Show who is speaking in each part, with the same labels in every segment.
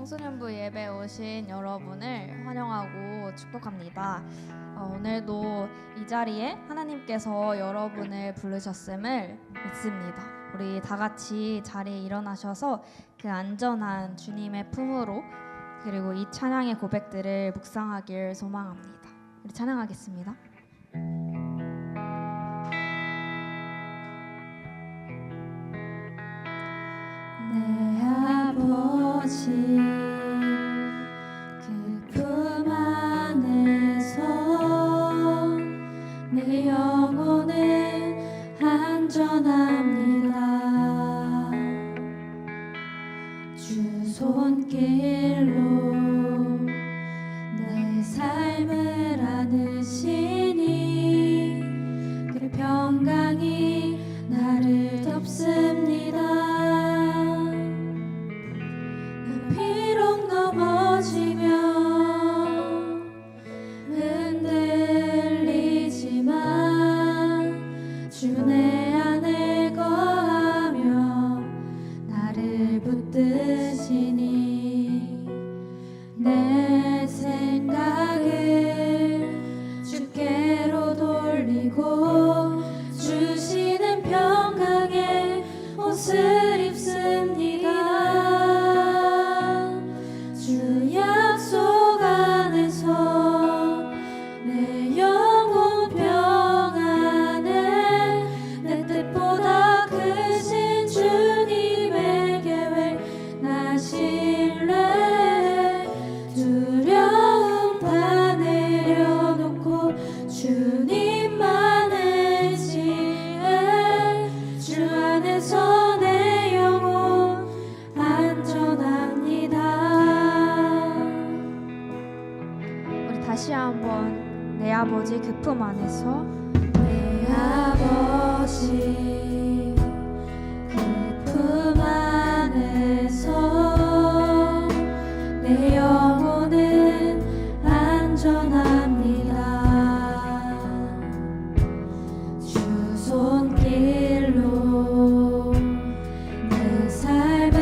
Speaker 1: 청소년부 예배 오신 여러분을 환영하고 축복합니다. 오늘도 이 자리에 하나님께서 여러분을 부르셨음을 믿습니다. 우리 다 같이 자리에 일어나셔서 그 안전한 주님의 품으로 그리고 이 찬양의 고백들을 묵상하길 소망합니다. 우리 찬양하겠습니다. 내 아버지 그 품 안에서 내 영혼은 안전합니다. 주 손길로 내 삶을 안으시니 그 평강이 나를 덮습니다. 비록 넘어지며 흔들리지만 주 내 안에 거하며 나를 붙드시니 내 생각을 주께로 돌리고 주시는 평강의 옷을 입습니다. 주 약속 안에서 내 영혼 평안에 내 뜻보다 크신 주님의 계획 나 신뢰 두려움 다 내려놓고 주님만 의지해 주 안에서 내 영혼 안전합니다. 다시 한번 내 아버지 그 품 안에서 내 아버지 그 품 안에서 내 영혼은 안전합니다. 주 손길로 내 삶을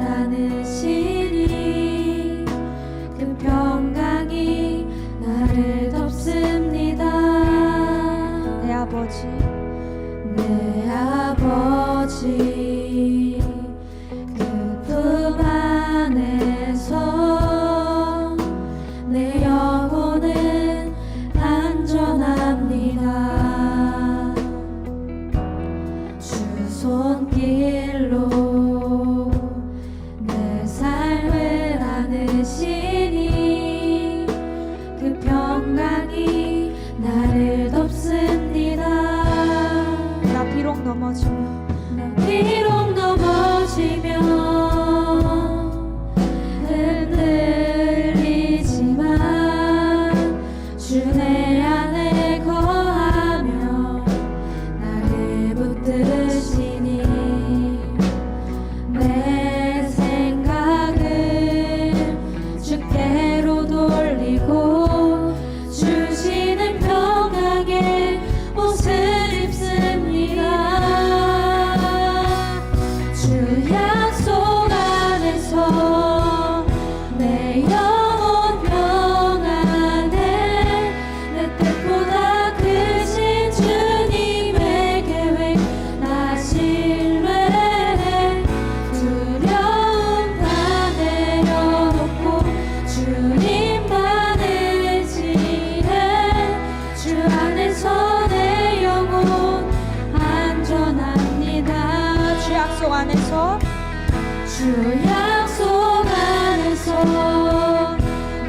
Speaker 1: 안으시니 그 평강이 나를 덮습니다. 내 아버지 내 아버지 그 품 안에서 내 영혼은 안전합니다. 주 손길로 내 삶을 안으시니 그 평강이 나를 덮습니다. 나 비록 넘어지면 흔들리지만 주 내 안에 거하며 나를 붙드시니 내 생각을 주께로 돌리고 주시는 평강의 옷을 입습니다. 주 약속 안에서 내 영혼 평안에 내 뜻보다 크신 주님의 계획 나 신뢰해 두려움 다 내려놓고 주님만 의지해 주 안에서 내 영혼 안전합니다. 주 약속 안에서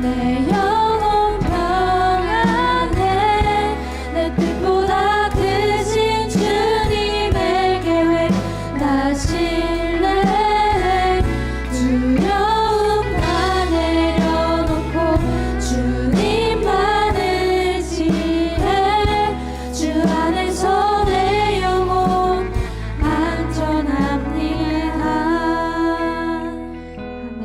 Speaker 1: 내 영혼 평안에 내 뜻보다 크신 주님의 계획 나 신뢰해 두려움 다 내려놓고 주님만 의지해 주 안에서 내 영혼 안전합니다. 아멘.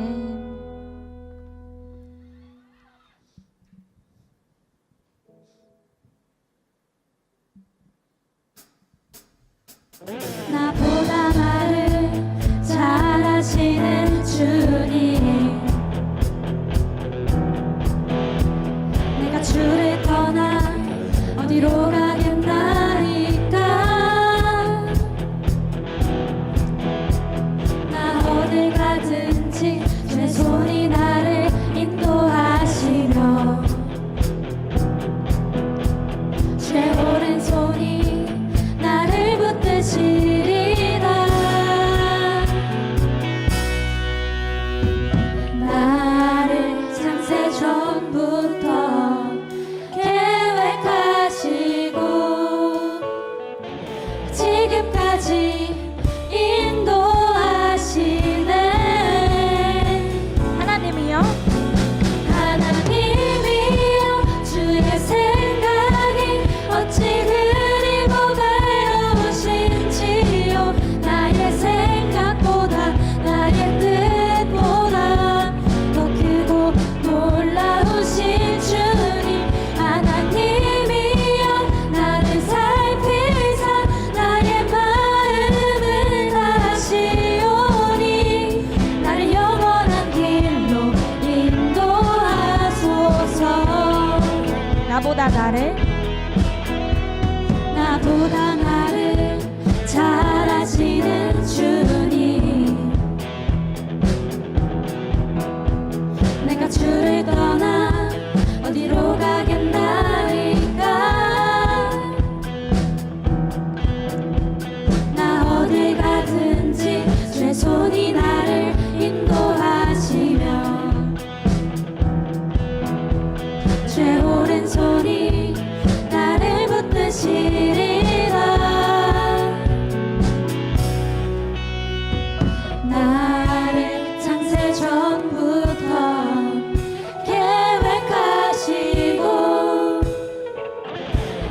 Speaker 1: 나보다 나를 잘 아시는 주님 붙드시리라. 나를 창세 전부터 계획하시고 지금까지 인도하시네.
Speaker 2: 하나님이여
Speaker 1: 하나님이여 주의 생각이 어찌 그리 보배로우신지요. 나의 생각보다 나의 뜻보다 더 크고 놀라우신 주님. 하나님이여 나를 살피사 나의 마음을 다시오니 나를 영원한 길로 인도하소서.
Speaker 2: 나보다 나를
Speaker 1: 잘 아시는 주님. 내가 주를 떠나 어디로 가겠나이까. 나 어딜 가든지 주의 손이 나를 인도하시며 주의 오른손이 나를 붙드시리라. 나를 창세 전부터 계획하시고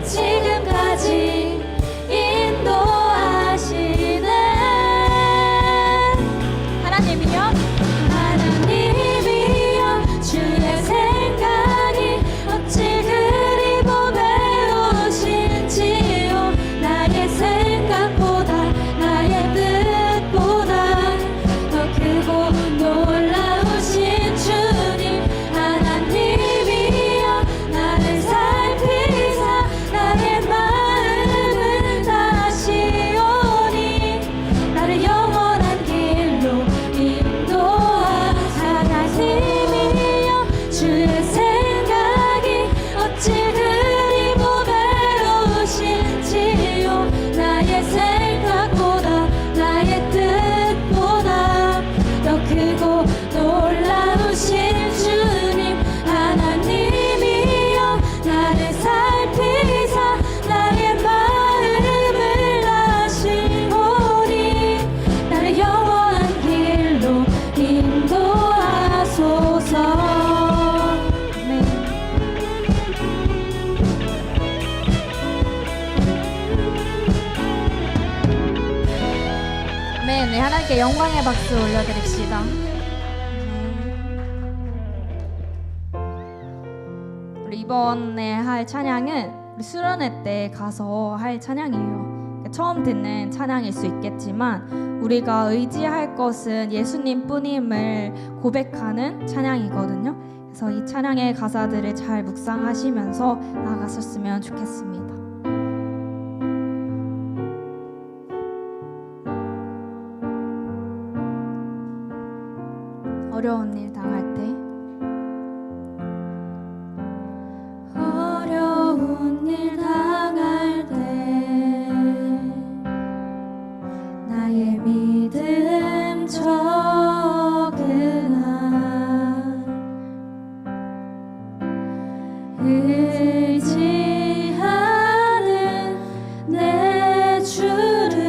Speaker 1: 지금까지 인도하시네.
Speaker 2: 하나님이여
Speaker 1: 하나님이여 주의 생각이 어찌 그리 보배로우신지요. 나의 생각보다 나의 뜻보다 더 크고 놀라우신 주님. 하나님이여 나를 살피사 나의 마음을 다시오니 나를 영원한 길로 인도하사. 하나님이여 주의 생각이 어찌 그리 보배로우신지요. 나의 생각보다 나의 뜻보다 더 크고 놀라우신 주님. 하나님이여 나를 살피사 나의 마음을 아시오니 나를 영원한 길로 인도하소서. 네.
Speaker 2: 아멘. 네, 하나님께 영광의 박수 올려드립시다. 우리 이번에 할 찬양은 우리 수련회 때 가서 할 찬양이에요. 처음 듣는 찬양일 수 있겠지만 우리가 의지할 것은 예수님 뿐임을 고백하는 찬양이거든요. 그래서 이 찬양의 가사들을 잘 묵상하시면서 나아갔었으면 좋겠습니다. 어려운 일 당할 때
Speaker 1: 어려운 일 당할 때 나의 믿음 적으나 의지하는 내 주를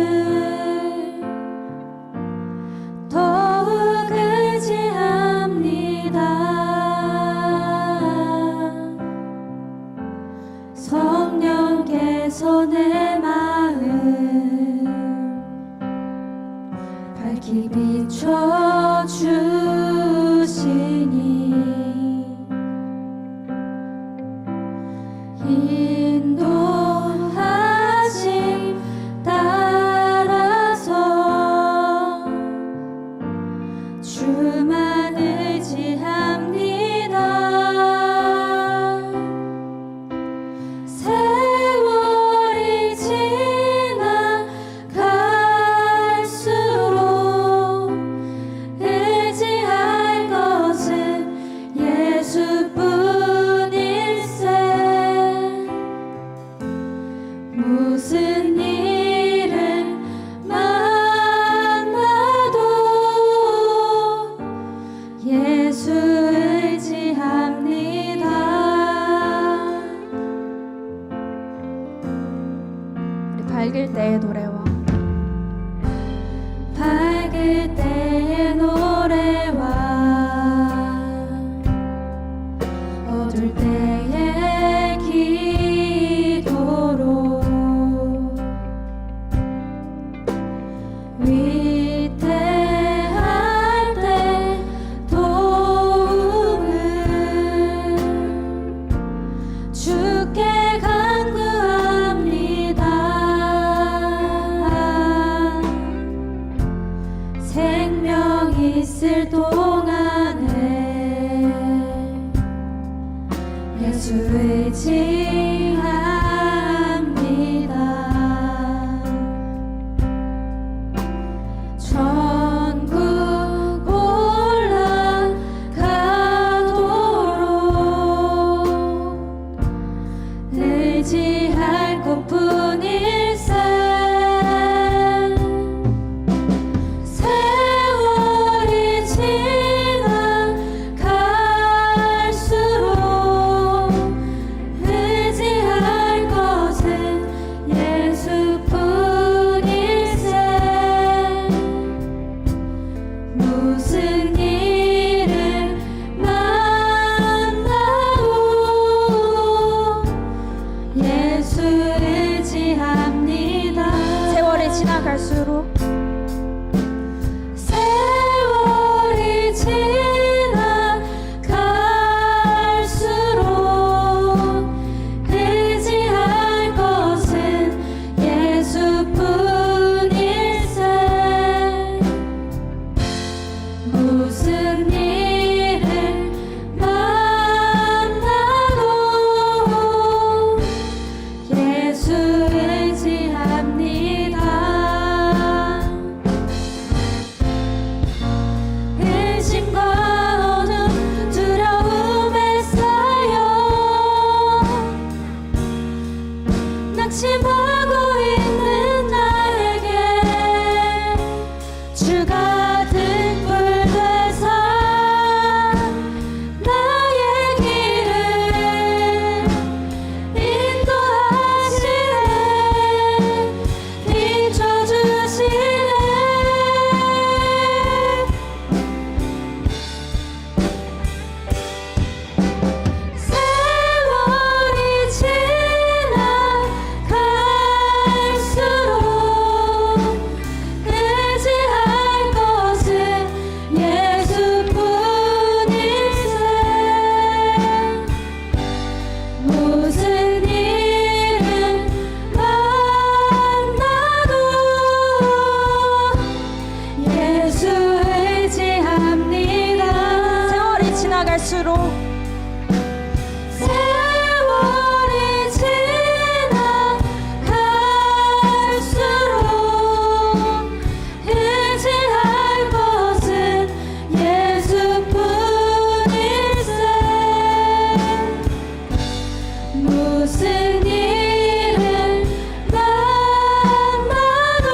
Speaker 1: 더욱 의지합니다. 성령께서 내 마음 밝히 비춰주시니 인도하심 따라서 주만 의지합니다. 세월이 지나갈수록 있을 동안에 예수 의지합니다. 천국 올라가도록 의지할 것뿐일세. 세월이 지나갈수록 의지할 것은 예수뿐일세. 무슨 일을 만나도 예수 의지합니다.
Speaker 2: 세월이 지나갈수록
Speaker 1: 세월이 지나갈수록 의지할 것은 예수뿐일세. 무슨 일을 만나도 예수 의지합니다. 의심과 어둠 두려움에 쌓여 낙심하고 있는 나에게 주가 등불 되사 나의 길을 인도하시네. 비춰주시네. 세월이 지나갈수록 의지할 것은 예수뿐일세. 무슨 일을 만나도 예수 의지합니다.
Speaker 2: 세월이 지나갈수록
Speaker 1: 세월이 지나갈수록 의지할 것은 예수뿐일세. 무슨 일을 만나도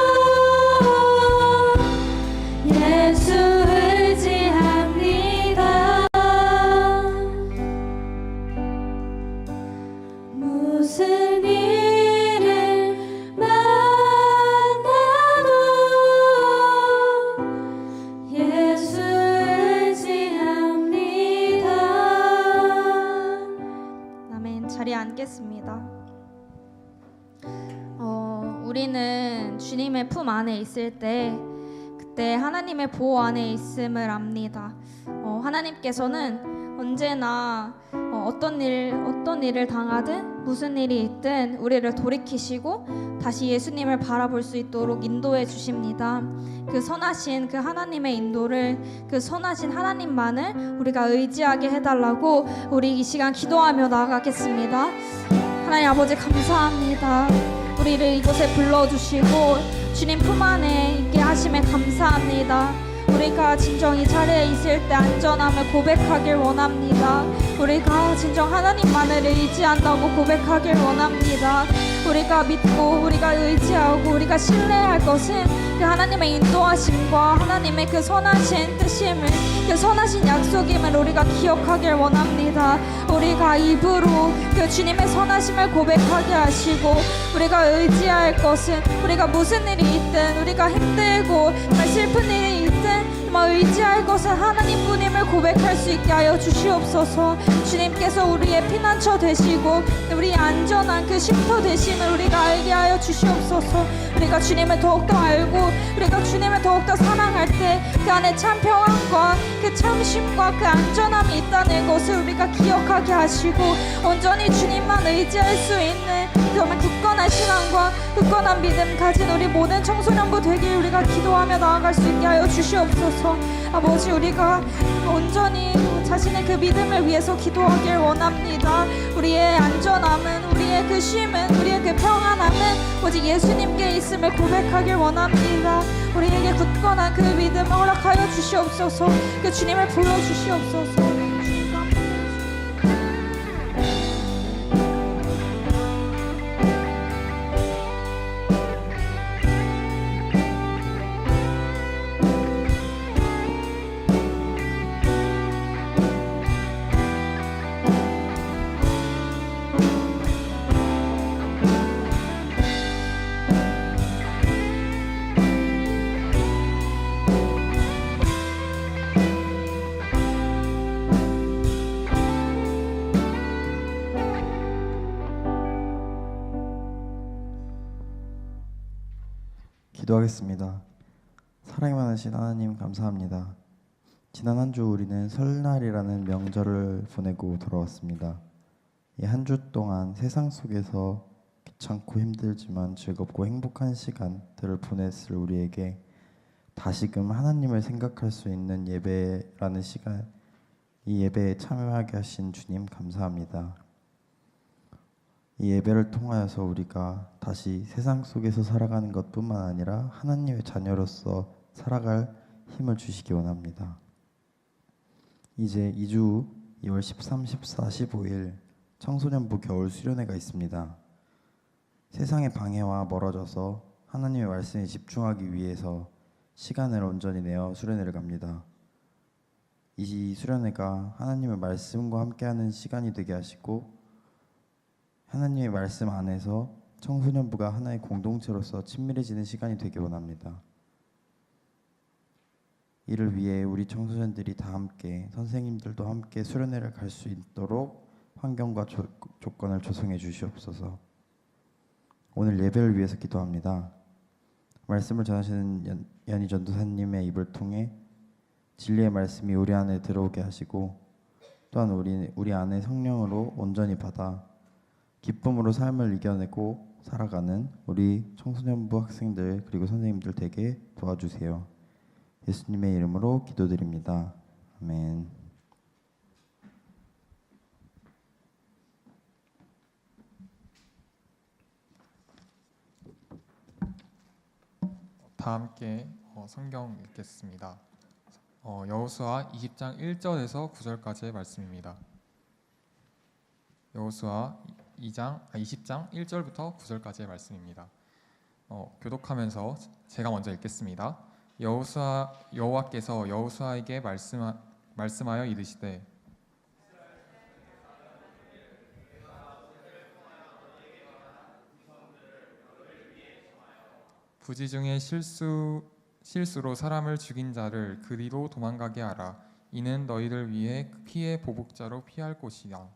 Speaker 1: 예수 의지합니다. 무슨 일을 만나도 예수 의지합니다.
Speaker 2: 아멘. 자리에 앉겠습니다. 우리는 주님의 품 안에 있을 때 그때 하나님의 보호 안에 있음을 압니다. 하나님께서는 언제나 어떤 일을 당하든 무슨 일이 있든 우리를 돌이키시고 다시 예수님을 바라볼 수 있도록 인도해 주십니다. 그 선하신 그 하나님의 인도를, 그 선하신 하나님만을 우리가 의지하게 해달라고 우리 이 시간 기도하며 나아가겠습니다. 하나님 아버지 감사합니다. 우리를 이곳에 불러주시고 주님 품 안에 있게 하심에 감사합니다. 우리가 진정 이 자리에 있을 때 안전함을 고백하길 원합니다. 우리가 진정 하나님만을 의지한다고 고백하길 원합니다. 우리가 믿고 우리가 의지하고 우리가 신뢰할 것은 그 하나님의 인도하심과 하나님의 그 선하신 뜻임을, 그 선하신 약속임을 우리가 기억하길 원합니다. 우리가 입으로 그 주님의 선하심을 고백하게 하시고 우리가 의지할 것은 우리가 무슨 일이 있든 우리가 힘들고 슬픈 일이 있든 의지할 것은 하나님뿐임을 고백할 수 있게 하여 주시옵소서. 주님께서 우리의 피난처 되시고 우리의 안전한 그 쉼터 되심을 우리가 알게 하여 주시옵소서. 우리가 주님을 더욱더 알고 우리가 주님을 더욱더 사랑할 때 그 안에 참 평안과 그 참 쉼과 그 안전함이 있다는 것을 우리가 기억하게 하시고 온전히 주님만 의지할 수 있는 그 정말 굳건한 신앙과 굳건한 믿음 가진 우리 모든 청소년부 되길 우리가 기도하며 나아갈 수 있게 하여 주시옵소서. 아버지, 우리가 온전히 자신의 그 믿음을 위해서 기도하길 원합니다. 우리의 안전함은, 우리의 그 쉼은, 우리의 그 평안함은 오직 예수님께 있음을 고백하길 원합니다. 우리에게 굳건한 그 믿음을 허락하여 주시옵소서. 그 주님을 불러주시옵소서.
Speaker 3: 기도하겠습니다. 사랑이 많으신 하나님 감사합니다. 지난 한 주 우리는 설날이라는 명절을 보내고 돌아왔습니다. 이 한 주 동안 세상 속에서 귀찮고 힘들지만 즐겁고 행복한 시간들을 보냈을 우리에게 다시금 하나님을 생각할 수 있는 예배라는 시간, 이 예배에 참여하게 하신 주님 감사합니다. 이 예배를 통하여서 우리가 다시 세상 속에서 살아가는 것뿐만 아니라 하나님의 자녀로서 살아갈 힘을 주시기 원합니다. 이제 2주 후 2월 13, 14, 15일 청소년부 겨울 수련회가 있습니다. 세상의 방해와 멀어져서 하나님의 말씀에 집중하기 위해서 시간을 온전히 내어 수련회를 갑니다. 이 수련회가 하나님의 말씀과 함께하는 시간이 되게 하시고 하나님의 말씀 안에서 청소년부가 하나의 공동체로서 친밀해지는 시간이 되기 원합니다. 이를 위해 우리 청소년들이 다 함께, 선생님들도 함께 수련회를 갈 수 있도록 환경과 조건을 조성해 주시옵소서. 오늘 예배를 위해서 기도합니다. 말씀을 전하시는 연희 전도사님의 입을 통해 진리의 말씀이 우리 안에 들어오게 하시고 또한 우리 안에 성령으로 온전히 받아 기쁨으로 삶을 이겨내고 살아가는 우리 청소년부 학생들 그리고 선생님들 되게 도와주세요. 예수님의 이름으로 기도드립니다. 아멘.
Speaker 4: 다 함께 성경 읽겠습니다. 여호수아 20장 1절에서 9절까지의 말씀입니다. 여호수아 20장 1절부터 9절까지의 말씀입니다. 교독하면서 제가 먼저 읽겠습니다. 여호와께서 여호수아에게 말씀하여 이르시되 부지 중에 실수로 사람을 죽인 자를 그리로 도망가게 하라. 이는 너희를 위해 피의 보복자로 피할 곳이라.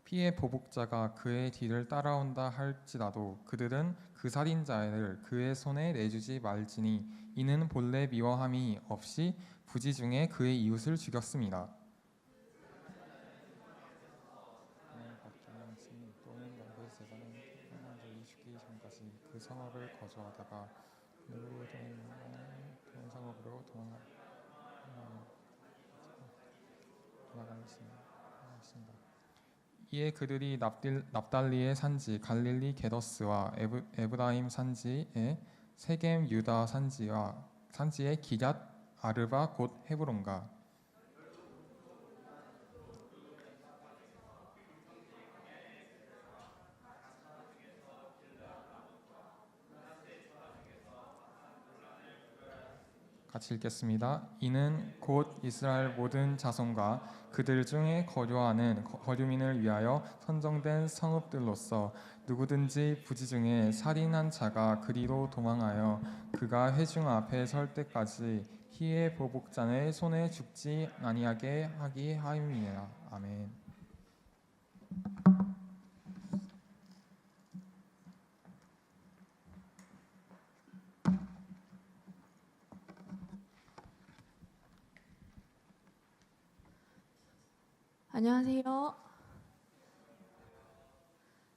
Speaker 4: 피의 보복자가 그의 뒤를 따라온다 할지라도 그들은 그 살인자를 그의 손에 내주지 말지니 이는 본래 미워함이 없이 부지 중에 그의 이웃을 죽였습니다. 그 성읍을 거주하다가 좋은 성읍으로 도망가셨습니다. 이에 그들이 납달리의 산지 갈릴리 게더스와 에브라임 산지의 세겜 유다 산지의 기럇 아르바 곧 헤브론가 같이 읽겠습니다. 이는 곧 이스라엘 모든 자손과 그들 중에 거류하는 거류민을 위하여 선정된 성읍들로서 누구든지 부지 중에 살인한 자가 그리로 도망하여 그가 회중 앞에 설 때까지 피의 보복자의 손에 죽지 아니하게 하기 하임이니라. 아멘.
Speaker 5: 안녕하세요.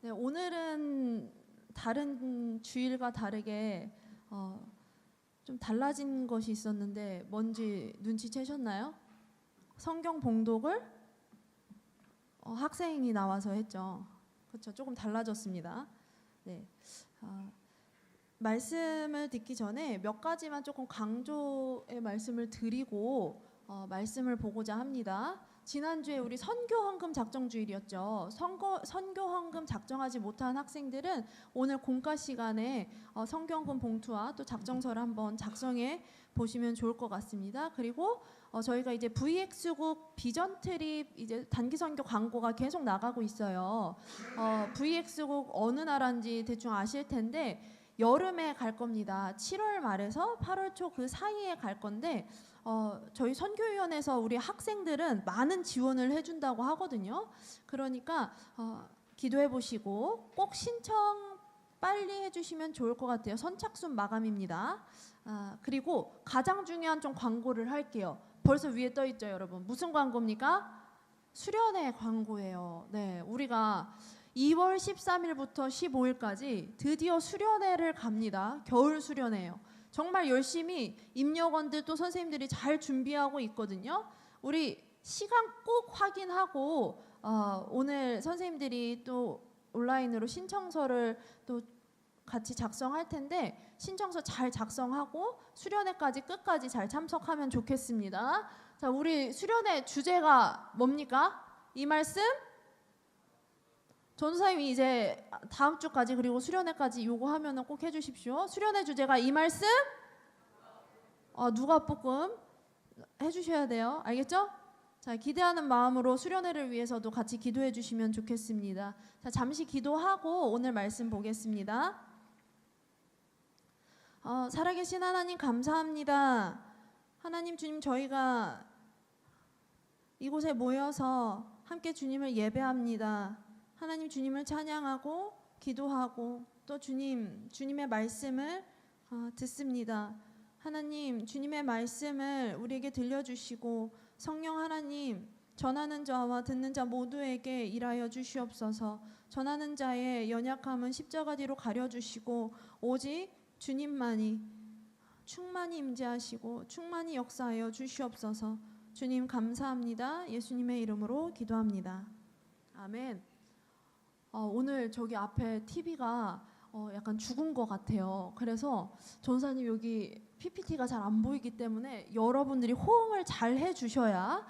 Speaker 5: 네, 오늘은 다른 주일과 다르게 좀 달라진 것이 있었는데 뭔지 눈치채셨나요? 성경 봉독을 학생이 나와서 했죠. 그렇죠. 조금 달라졌습니다. 네, 말씀을 듣기 전에 몇 가지만 조금 강조의 말씀을 드리고 말씀을 보고자 합니다. 지난주에 우리 선교헌금 작정 주일이었죠. 선교헌금 작정하지 못한 학생들은 오늘 공과 시간에 선교헌금 봉투와 또 작정서를 한번 작성해 보시면 좋을 것 같습니다. 그리고 저희가 이제 VX국 비전 트립 이제 단기 선교 광고가 계속 나가고 있어요. VX국 어느 나라인지 대충 아실 텐데 여름에 갈 겁니다. 7월 말에서 8월 초 그 사이에 갈 건데 저희 선교위원회에서 우리 학생들은 많은 지원을 해준다고 하거든요. 그러니까 기도해 보시고 꼭 신청 빨리 해주시면 좋을 것 같아요. 선착순 마감입니다. 그리고 가장 중요한 좀 광고를 할게요. 벌써 위에 떠 있죠, 여러분. 무슨 광고입니까? 수련회 광고예요. 네, 우리가 2월 13일부터 15일까지 드디어 수련회를 갑니다. 겨울 수련회예요. 정말 열심히 임력원들 또 선생님들이 잘 준비하고 있거든요. 우리 시간 꼭 확인하고 오늘 선생님들이 또 온라인으로 신청서를 또 같이 작성할 텐데 신청서 잘 작성하고 수련회까지 끝까지 잘 참석하면 좋겠습니다. 자, 우리 수련회 주제가 뭡니까? 이 말씀? 전도사님이 이제 다음 주까지 그리고 수련회까지 요구하면은 꼭 해주십시오. 수련회 주제가 이 말씀? 누가복음 해주셔야 돼요. 알겠죠? 자, 기대하는 마음으로 수련회를 위해서도 같이 기도해 주시면 좋겠습니다. 자, 잠시 기도하고 오늘 말씀 보겠습니다. 살아계신 하나님 감사합니다. 하나님 주님 저희가 이곳에 모여서 함께 주님을 예배합니다. 하나님 주님을 찬양하고 기도하고 또 주님의 말씀을 듣습니다. 하나님 주님의 말씀을 우리에게 들려주시고 성령 하나님 전하는 자와 듣는 자 모두에게 일하여 주시옵소서. 전하는 자의 연약함은 십자가 뒤로 가려주시고 오직 주님만이 충만히 임재하시고 충만히 역사하여 주시옵소서. 주님 감사합니다. 예수님의 이름으로 기도합니다. 아멘. 오늘 저기 앞에 TV가 약간 죽은 것 같아요. 그래서 전사님 여기 PPT가 잘 안 보이기 때문에 여러분들이 호응을 잘 해주셔야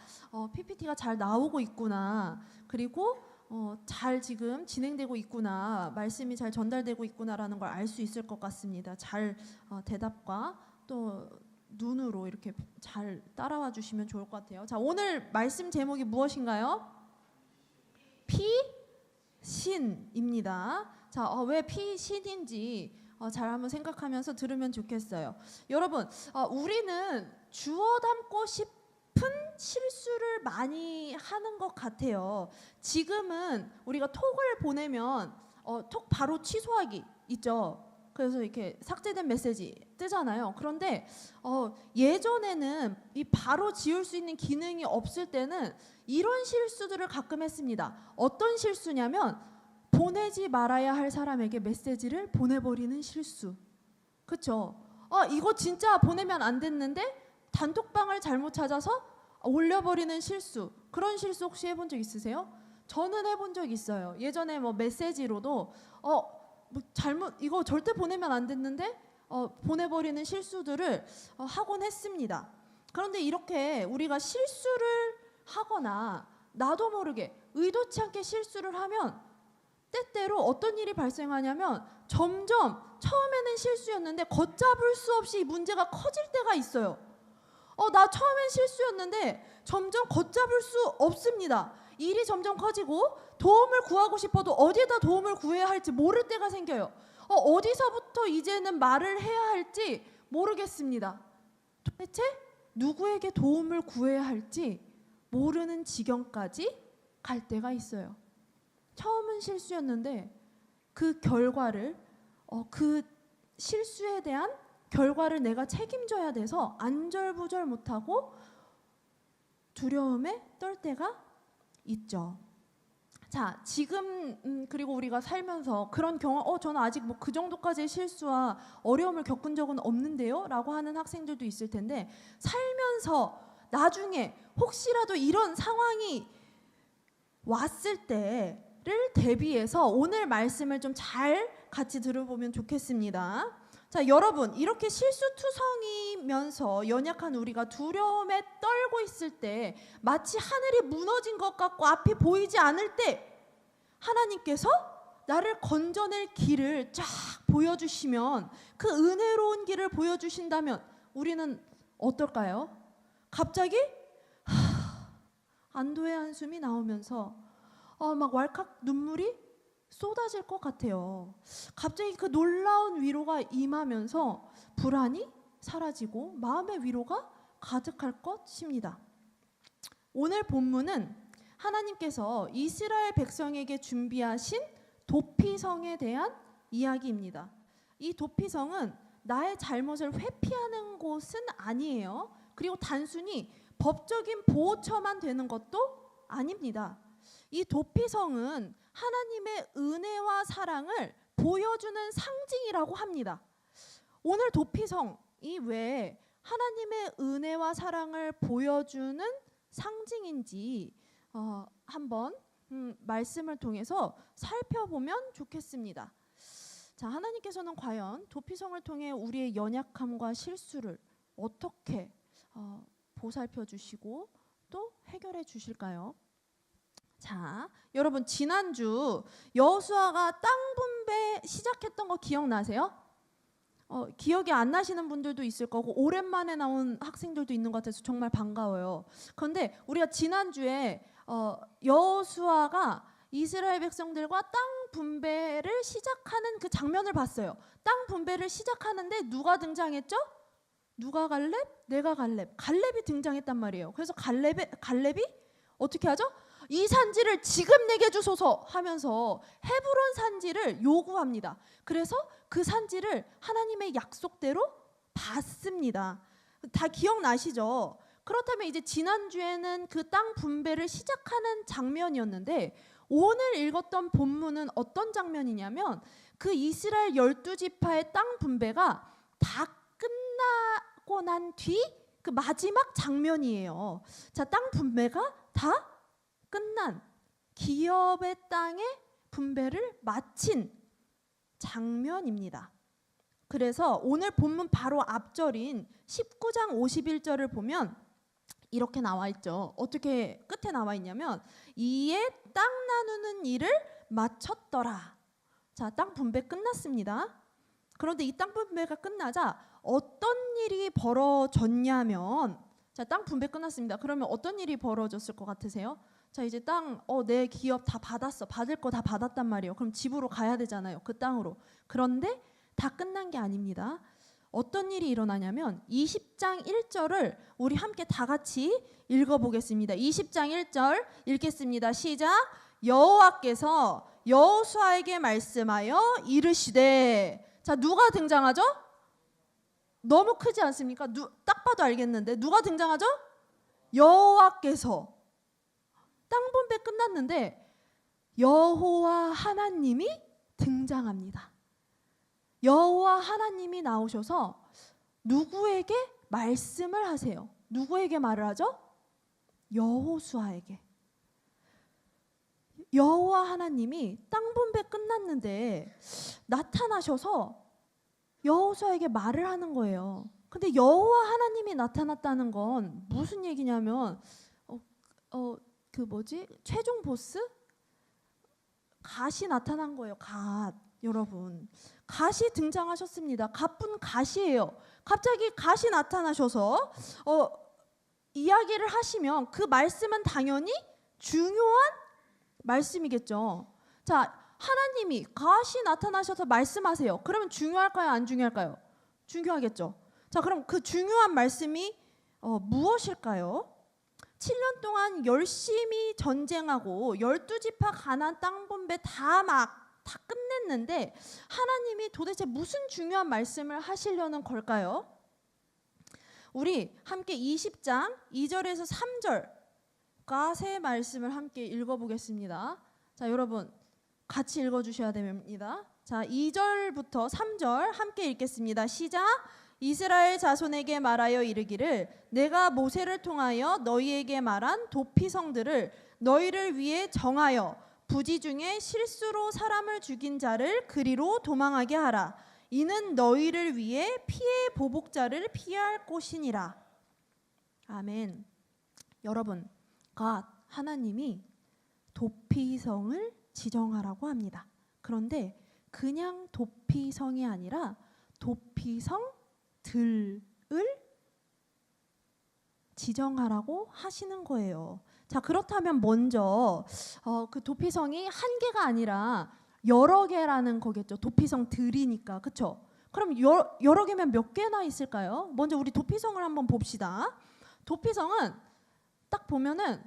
Speaker 5: PPT가 잘 나오고 있구나. 그리고 잘 지금 진행되고 있구나. 말씀이 잘 전달되고 있구나라는 걸 알 수 있을 것 같습니다. 잘 대답과 또 눈으로 이렇게 잘 따라와 주시면 좋을 것 같아요. 자, 오늘 말씀 제목이 무엇인가요? 피신입니다. 자, 왜 피신인지 잘 한번 생각하면서 들으면 좋겠어요. 여러분, 우리는 주워 담고 싶은 실수를 많이 하는 것 같아요. 지금은 우리가 톡을 보내면 톡 바로 취소하기 있죠. 그래서 이렇게 삭제된 메시지 뜨잖아요. 그런데 예전에는 이 바로 지울 수 있는 기능이 없을 때는 이런 실수들을 가끔 했습니다. 어떤 실수냐면 보내지 말아야 할 사람에게 메시지를 보내버리는 실수. 그쵸? 이거 진짜 보내면 안 됐는데 단톡방을 잘못 찾아서 올려버리는 실수. 그런 실수 혹시 해본 적 있으세요? 저는 해본 적 있어요. 예전에 뭐 메시지로도 잘못 이거 절대 보내면 안 됐는데 보내버리는 실수들을 하곤 했습니다. 그런데 이렇게 우리가 실수를 하거나 나도 모르게 의도치 않게 실수를 하면 때때로 어떤 일이 발생하냐면 점점 처음에는 실수였는데 걷잡을 수 없이 문제가 커질 때가 있어요. 나 처음엔 실수였는데 점점 걷잡을 수 없습니다. 일이 점점 커지고 도움을 구하고 싶어도 어디에다 도움을 구해야 할지 모를 때가 생겨요. 어디서부터 이제는 말을 해야 할지 모르겠습니다. 도대체 누구에게 도움을 구해야 할지 모르는 지경까지 갈 때가 있어요. 처음은 실수였는데 그 결과를 그 실수에 대한 결과를 내가 책임져야 돼서 안절부절 못하고 두려움에 떨 때가 있죠. 자, 지금 그리고 우리가 살면서 그런 경험, 저는 아직 뭐 그 정도까지의 실수와 어려움을 겪은 적은 없는데요? 라고 하는 학생들도 있을 텐데, 살면서 나중에 혹시라도 이런 상황이 왔을 때를 대비해서 오늘 말씀을 좀 잘 같이 들어보면 좋겠습니다. 자, 여러분, 이렇게 실수투성이면서 연약한 우리가 두려움에 떨고 있을 때, 마치 하늘이 무너진 것 같고 앞이 보이지 않을 때 하나님께서 나를 건져낼 길을 쫙 보여주시면, 그 은혜로운 길을 보여주신다면 우리는 어떨까요? 갑자기 안도의 한숨이 나오면서 막 왈칵 눈물이 쏟아질 것 같아요. 갑자기 그 놀라운 위로가 임하면서 불안이 사라지고 마음의 위로가 가득할 것입니다. 오늘 본문은 하나님께서 이스라엘 백성에게 준비하신 도피성에 대한 이야기입니다. 이 도피성은 나의 잘못을 회피하는 곳은 아니에요. 그리고 단순히 법적인 보호처만 되는 것도 아닙니다. 이 도피성은 하나님의 은혜와 사랑을 보여주는 상징이라고 합니다. 오늘 도피성이 왜 하나님의 은혜와 사랑을 보여주는 상징인지 한번 말씀을 통해서 살펴보면 좋겠습니다. 자, 하나님께서는 과연 도피성을 통해 우리의 연약함과 실수를 어떻게 보살펴 주시고 또 해결해 주실까요? 자, 여러분, 지난주 여호수아가 땅 분배 시작했던 거 기억나세요? 기억이 안 나시는 분들도 있을 거고 오랜만에 나온 학생들도 있는 것 같아서 정말 반가워요. 그런데 우리가 지난주에 여호수아가 이스라엘 백성들과 땅 분배를 시작하는 그 장면을 봤어요. 땅 분배를 시작하는데 누가 등장했죠? 누가 갈렙? 내가 갈렙. 갈렙이 등장했단 말이에요. 그래서 갈렙이 어떻게 하죠? 이 산지를 지금 내게 주소서 하면서 헤브론 산지를 요구합니다. 그래서 그 산지를 하나님의 약속대로 받습니다. 다 기억나시죠? 그렇다면 이제 지난주에는 그 땅 분배를 시작하는 장면이었는데, 오늘 읽었던 본문은 어떤 장면이냐면 그 이스라엘 12지파의 땅 분배가 다 끝나고 난 뒤 그 마지막 장면이에요. 자, 땅 분배가 다 끝난, 기업의 땅의 분배를 마친 장면입니다. 그래서 오늘 본문 바로 앞절인 19장 51절을 보면 이렇게 나와 있죠. 어떻게 끝에 나와 있냐면, 이에 땅 나누는 일을 마쳤더라. 자, 땅 분배 끝났습니다. 그런데 이 땅 분배가 끝나자 어떤 일이 벌어졌냐면, 자, 땅 분배 끝났습니다. 그러면 어떤 일이 벌어졌을 것 같으세요? 자, 이제 땅, 내 기업 다 받았어. 받을 거 다 받았단 말이에요. 그럼 집으로 가야 되잖아요. 그 땅으로. 그런데 다 끝난 게 아닙니다. 어떤 일이 일어나냐면 20장 1절을 우리 함께 다 같이 읽어보겠습니다. 20장 1절 읽겠습니다. 시작. 여호와께서 여호수아에게 말씀하여 이르시되. 자, 누가 등장하죠? 너무 크지 않습니까? 딱 봐도 알겠는데 누가 등장하죠? 여호와께서. 땅 분배 끝났는데 여호와 하나님이 등장합니다. 여호와 하나님이 나오셔서 누구에게 말씀을 하세요? 누구에게 말을 하죠? 여호수아에게. 여호와 하나님이 땅 분배 끝났는데 나타나셔서 여호수아에게 말을 하는 거예요. 근데 여호와 하나님이 나타났다는 건 무슨 얘기냐면 최종 보스? 갓이 나타난 거예요. 갓. 여러분, 갓이 등장하셨습니다. 갓분 갓이에요. 갑자기 갓이 나타나셔서 이야기를 하시면 그 말씀은 당연히 중요한 말씀이겠죠. 자, 하나님이 갓이 나타나셔서 말씀하세요. 그러면 중요할까요? 안 중요할까요? 중요하겠죠. 자, 그럼 그 중요한 말씀이 무엇일까요? 7년 동안 열심히 전쟁하고 12지파 가나안 땅 분배 다 끝냈는데 하나님이 도대체 무슨 중요한 말씀을 하시려는 걸까요? 우리 함께 20장 2절에서 3절 갓의 말씀을 함께 읽어보겠습니다. 자, 여러분 같이 읽어주셔야 됩니다. 자, 2절부터 3절 함께 읽겠습니다. 시작. 이스라엘 자손에게 말하여 이르기를 내가 모세를 통하여 너희에게 말한 도피성들을 너희를 위해 정하여 부지 중에 실수로 사람을 죽인 자를 그리로 도망하게 하라. 이는 너희를 위해 피해 보복자를 피할 곳이니라. 아멘. 여러분, 갓 하나님이 도피성을 지정하라고 합니다. 그런데 그냥 도피성이 아니라 도피성들을 지정하라고 하시는 거예요. 자, 그렇다면 먼저 그 도피성이 한 개가 아니라 여러 개라는 거겠죠. 도피성들이니까, 그렇죠? 그럼 여러 개면 몇 개나 있을까요? 먼저 우리 도피성을 한번 봅시다. 도피성은 딱 보면은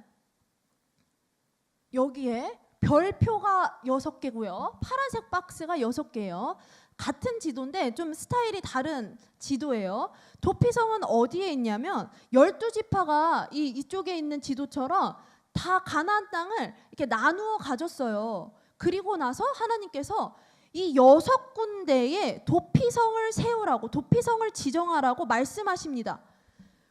Speaker 5: 여기에 별표가 6개고요. 파란색 박스가 6개예요. 같은 지도인데 좀 스타일이 다른 지도예요. 도피성은 어디에 있냐면 12지파가 이쪽에 있는 지도처럼 다 가나안 땅을 이렇게 나누어 가졌어요. 그리고 나서 하나님께서 이 6군데에 도피성을 세우라고, 도피성을 지정하라고 말씀하십니다.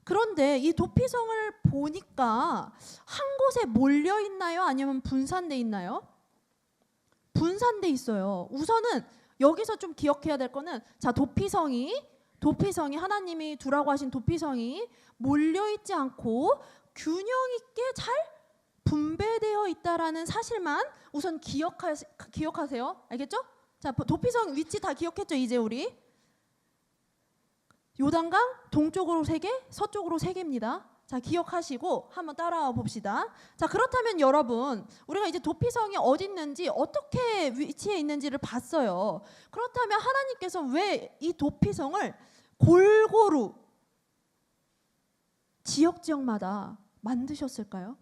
Speaker 5: 그런데 이 도피성을 보니까 한 곳에 몰려 있나요? 아니면 분산돼 있나요? 분산돼 있어요. 우선은 여기서 좀 기억해야 될 거는, 자, 도피성이 하나님이 두라고 하신 도피성이 몰려 있지 않고 균형 있게 잘 분배되어 있다라는 사실만 우선 기억하세요. 알겠죠? 자, 도피성 위치 다 기억했죠? 이제 우리 요단강 동쪽으로 3개, 서쪽으로 3개입니다. 자, 기억하시고 한번 따라와 봅시다. 자, 그렇다면 여러분, 우리가 이제 도피성이 어디 있는지, 어떻게 위치에 있는지를 봤어요. 그렇다면 하나님께서 왜 이 도피성을 골고루 지역마다 만드셨을까요?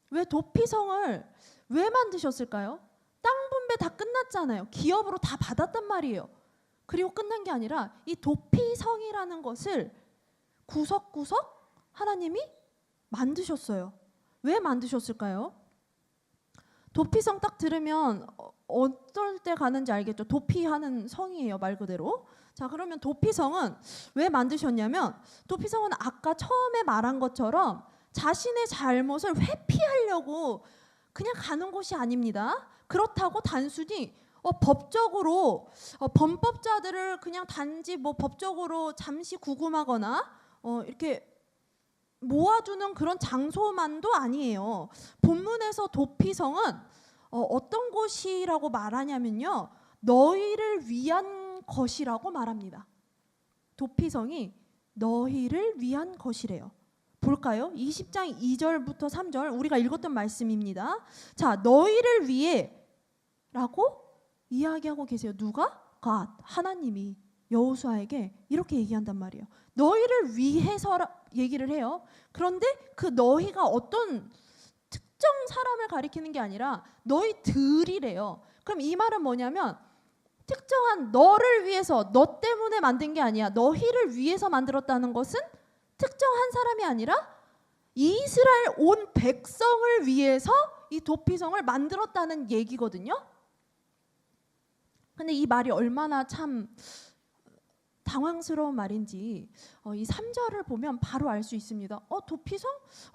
Speaker 5: 왜 도피성을 왜 만드셨을까요? 땅 분배 다 끝났잖아요. 기업으로 다 받았단 말이에요. 그리고 끝난 게 아니라 이 도피성이라는 것을 구석구석 하나님이 만드셨어요. 왜 만드셨을까요? 도피성 딱 들으면 어떨 때 가는지 알겠죠? 도피하는 성이에요, 말 그대로. 자, 그러면 도피성은 왜 만드셨냐면, 도피성은 아까 처음에 말한 것처럼 자신의 잘못을 회피하려고 그냥 가는 곳이 아닙니다. 그렇다고 단순히 법적으로 범법자들을 그냥 단지 법적으로 잠시 구금하거나 이렇게 모아두는 그런 장소만도 아니에요. 본문에서 도피성은 어떤 곳이라고 말하냐면요, 너희를 위한 것이라고 말합니다. 도피성이 너희를 위한 것이래요. 볼까요? 20장 2절부터 3절 우리가 읽었던 말씀입니다. 자, 너희를 위해 라고 이야기하고 계세요. 누가? 갓, 하나님이 여호수아에게 이렇게 얘기한단 말이에요. 너희를 위해서 얘기를 해요. 그런데 그 너희가 어떤 특정 사람을 가리키는 게 아니라 너희들이래요. 그럼 이 말은 뭐냐면, 특정한 너를 위해서, 너 때문에 만든 게 아니야. 너희를 위해서 만들었다는 것은 특정한 사람이 아니라 이스라엘 온 백성을 위해서 이 도피성을 만들었다는 얘기거든요. 근데 이 말이 얼마나 참 당황스러운 말인지 이 3절을 보면 바로 알 수 있습니다. 도피성?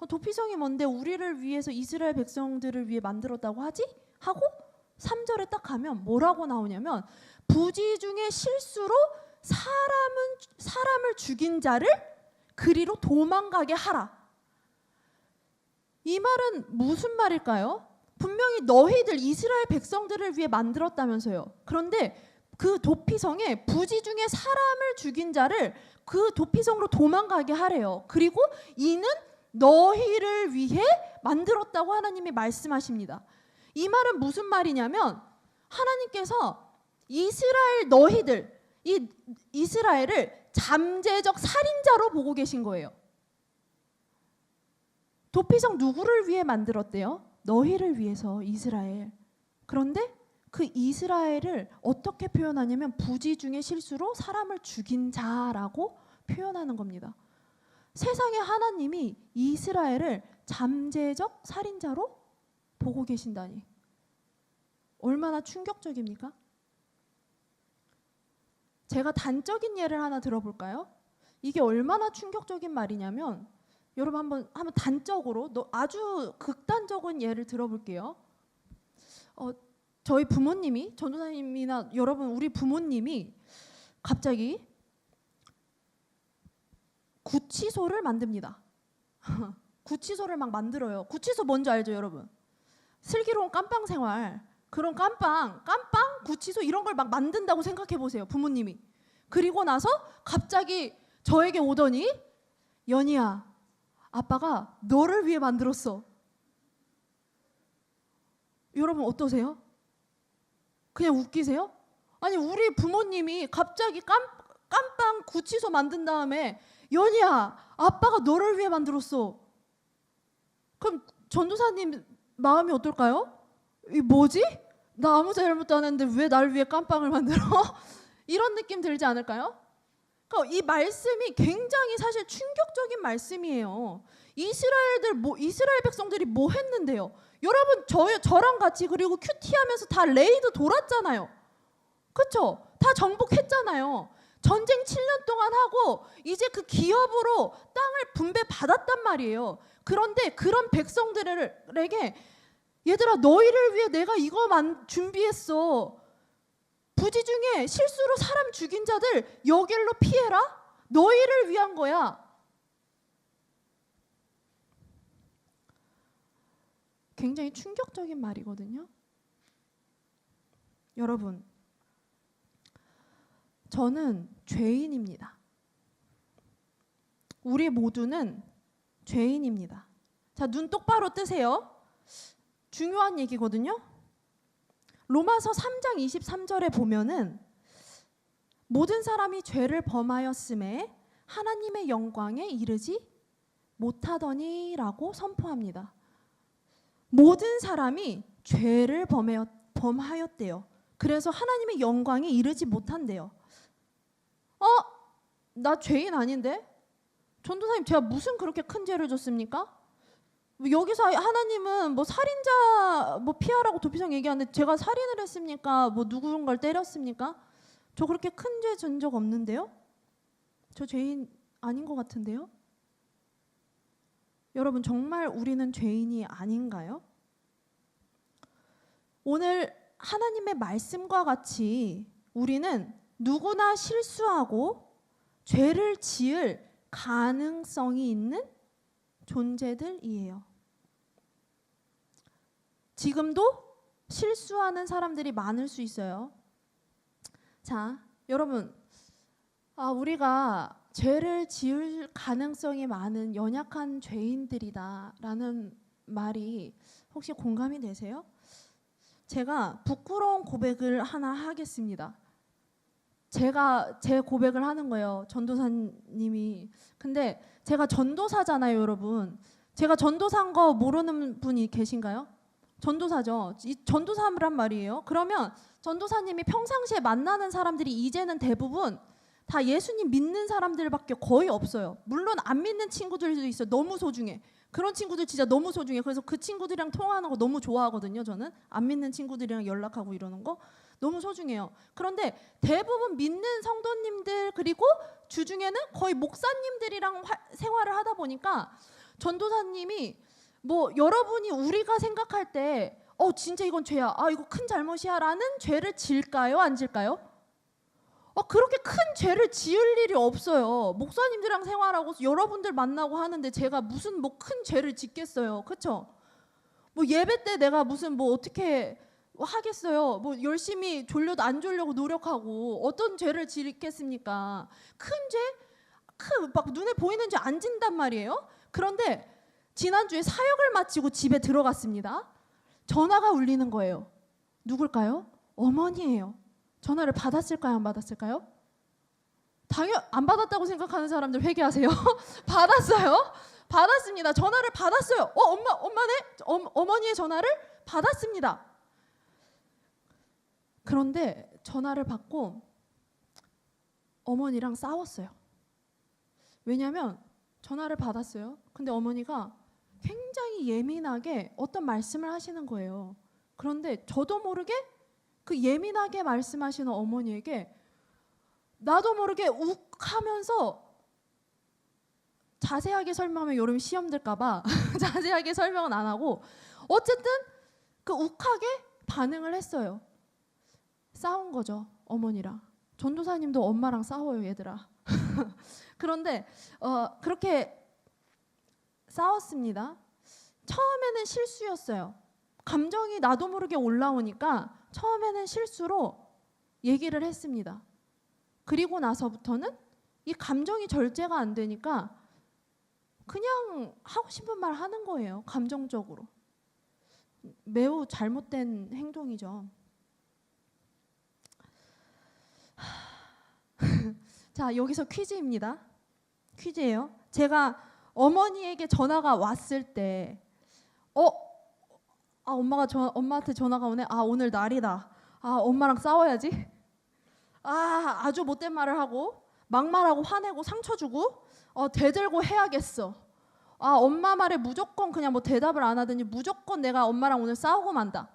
Speaker 5: 도피성이 뭔데 우리를 위해서, 이스라엘 백성들을 위해 만들었다고 하지? 하고 3절에 딱 가면 뭐라고 나오냐면, 부지 중에 실수로 사람을 죽인 자를 그리로 도망가게 하라. 이 말은 무슨 말일까요? 분명히 너희들 이스라엘 백성들을 위해 만들었다면서요. 그런데 그 도피성에 부지 중에 사람을 죽인 자를 그 도피성으로 도망가게 하래요. 그리고 이는 너희를 위해 만들었다고 하나님이 말씀하십니다. 이 말은 무슨 말이냐면, 하나님께서 이스라엘 너희들, 이 이스라엘을 잠재적 살인자로 보고 계신 거예요. 도피성 누구를 위해 만들었대요? 너희를 위해서, 이스라엘. 그런데 그 이스라엘을 어떻게 표현하냐면 부지 중에 실수로 사람을 죽인 자라고 표현하는 겁니다. 세상의 하나님이 이스라엘을 잠재적 살인자로 보고 계신다니 얼마나 충격적입니까? 제가 단적인 예를 하나 들어볼까요? 이게 얼마나 충격적인 말이냐면 여러분 한번 단적으로 아주 극단적인 예를 들어볼게요. 저희 부모님이 전도사님이나 여러분 우리 부모님이 갑자기 구치소를 만듭니다. 구치소를 막 만들어요. 구치소 뭔지 알죠, 여러분? 슬기로운 깜빵 생활. 그런 깜빵, 구치소 이런 걸 막 만든다고 생각해 보세요, 부모님이. 그리고 나서 갑자기 저에게 오더니 연희야, 아빠가 너를 위해 만들었어. 여러분 어떠세요? 그냥 웃기세요? 아니 우리 부모님이 갑자기 깜빵 구치소 만든 다음에 연희야, 아빠가 너를 위해 만들었어. 그럼 전도사님 마음이 어떨까요? 이 뭐지? 나 아무 잘못도 안 했는데 왜 나를 위해 깜빵을 만들어? 이런 느낌 들지 않을까요? 그러니까 이 말씀이 굉장히 사실 충격적인 말씀이에요. 이스라엘 백성들이 뭐 했는데요? 여러분 저랑 같이 그리고 큐티하면서 다 레이드 돌았잖아요. 그렇죠? 다 정복했잖아요. 전쟁 7년 동안 하고 이제 그 기업으로 땅을 분배 받았단 말이에요. 그런데 그런 백성들에게 얘들아 너희를 위해 내가 이거만 준비했어. 부지 중에 실수로 사람 죽인 자들 여길로 피해라. 너희를 위한 거야. 굉장히 충격적인 말이거든요. 여러분, 저는 죄인입니다. 우리 모두는 죄인입니다. 자, 눈 똑바로 뜨세요. 중요한 얘기거든요. 로마서 3장 23절에 보면은 모든 사람이 죄를 범하였음에 하나님의 영광에 이르지 못하더니라고 선포합니다. 모든 사람이 죄를 범하였대요. 그래서 하나님의 영광에 이르지 못한대요. 나 죄인 아닌데? 전도사님 제가 무슨 그렇게 큰 죄를 졌습니까? 여기서 하나님은 뭐 살인자 뭐 피하라고 도피성 얘기하는데 제가 살인을 했습니까? 뭐 누군가를 때렸습니까? 저 그렇게 큰 죄 진 적 없는데요? 저 죄인 아닌 것 같은데요? 여러분 정말 우리는 죄인이 아닌가요? 오늘 하나님의 말씀과 같이 우리는 누구나 실수하고 죄를 지을 가능성이 있는 존재들이에요. 지금도 실수하는 사람들이 많을 수 있어요. 자, 여러분, 우리가 죄를 지을 가능성이 많은 연약한 죄인들이다라는 말이 혹시 공감이 되세요? 제가 부끄러운 고백을 하나 하겠습니다. 제가 제 고백을 하는 거예요. 전도사님이. 근데 제가 전도사잖아요, 여러분. 제가 전도사인 거 모르는 분이 계신가요? 전도사죠. 이 전도사란 말이에요. 그러면 전도사님이 평상시에 만나는 사람들이 이제는 대부분 다 예수님 믿는 사람들밖에 거의 없어요. 물론 안 믿는 친구들도 있어요. 너무 소중해. 그런 친구들 진짜 너무 소중해. 그래서 그 친구들이랑 통화하는 거 너무 좋아하거든요. 저는 안 믿는 친구들이랑 연락하고 이러는 거 너무 소중해요. 그런데 대부분 믿는 성도님들 그리고 주중에는 거의 목사님들이랑 생활을 하다 보니까 전도사님이 뭐 여러분이 우리가 생각할 때 진짜 이건 죄야. 이거 큰 잘못이야 라는 죄를 질까요? 안 질까요? 그렇게 큰 죄를 지을 일이 없어요. 목사님들이랑 생활하고 여러분들 만나고 하는데 제가 무슨 뭐 큰 죄를 짓겠어요. 그렇죠? 뭐 예배 때 내가 무슨 뭐 어떻게 하겠어요. 뭐 열심히 졸려도 안 졸려고 노력하고 어떤 죄를 짓겠습니까? 큰 죄? 막 눈에 보이는 죄 안 진단 말이에요. 그런데 지난주에 사역을 마치고 집에 들어갔습니다. 전화가 울리는 거예요. 누굴까요? 어머니예요. 전화를 받았을까요? 안 받았을까요? 안 받았다고 생각하는 사람들 회개하세요. 받았어요. 받았습니다. 전화를 받았어요. 어머니의 전화를 받았습니다. 그런데 전화를 받고 어머니랑 싸웠어요. 왜냐하면 전화를 받았어요. 근데 어머니가 굉장히 예민하게 어떤 말씀을 하시는 거예요. 그런데 저도 모르게 그 예민하게 말씀하시는 어머니에게 나도 모르게 욱 하면서, 자세하게 설명하면 여러분 시험 들까봐 자세하게 설명은 안 하고 어쨌든 그 욱하게 반응을 했어요. 싸운 거죠, 어머니랑. 전도사님도 엄마랑 싸워요, 얘들아. 그런데 그렇게 싸웠습니다. 처음에는 실수였어요. 감정이 나도 모르게 올라오니까 처음에는 실수로 얘기를 했습니다. 그리고 나서부터는 이 감정이 절제가 안 되니까 그냥 하고 싶은 말 하는 거예요. 감정적으로. 매우 잘못된 행동이죠. 자, 여기서 퀴즈입니다. 퀴즈예요. 제가 어머니에게 전화가 왔을 때 엄마한테 전화가 오네. 오늘 날이다. 엄마랑 싸워야지. 아주 못된 말을 하고 막말하고 화내고 상처 주고 대들고 해야겠어. 엄마 말에 무조건 그냥 뭐 대답을 안 하더니 무조건 내가 엄마랑 오늘 싸우고 만다.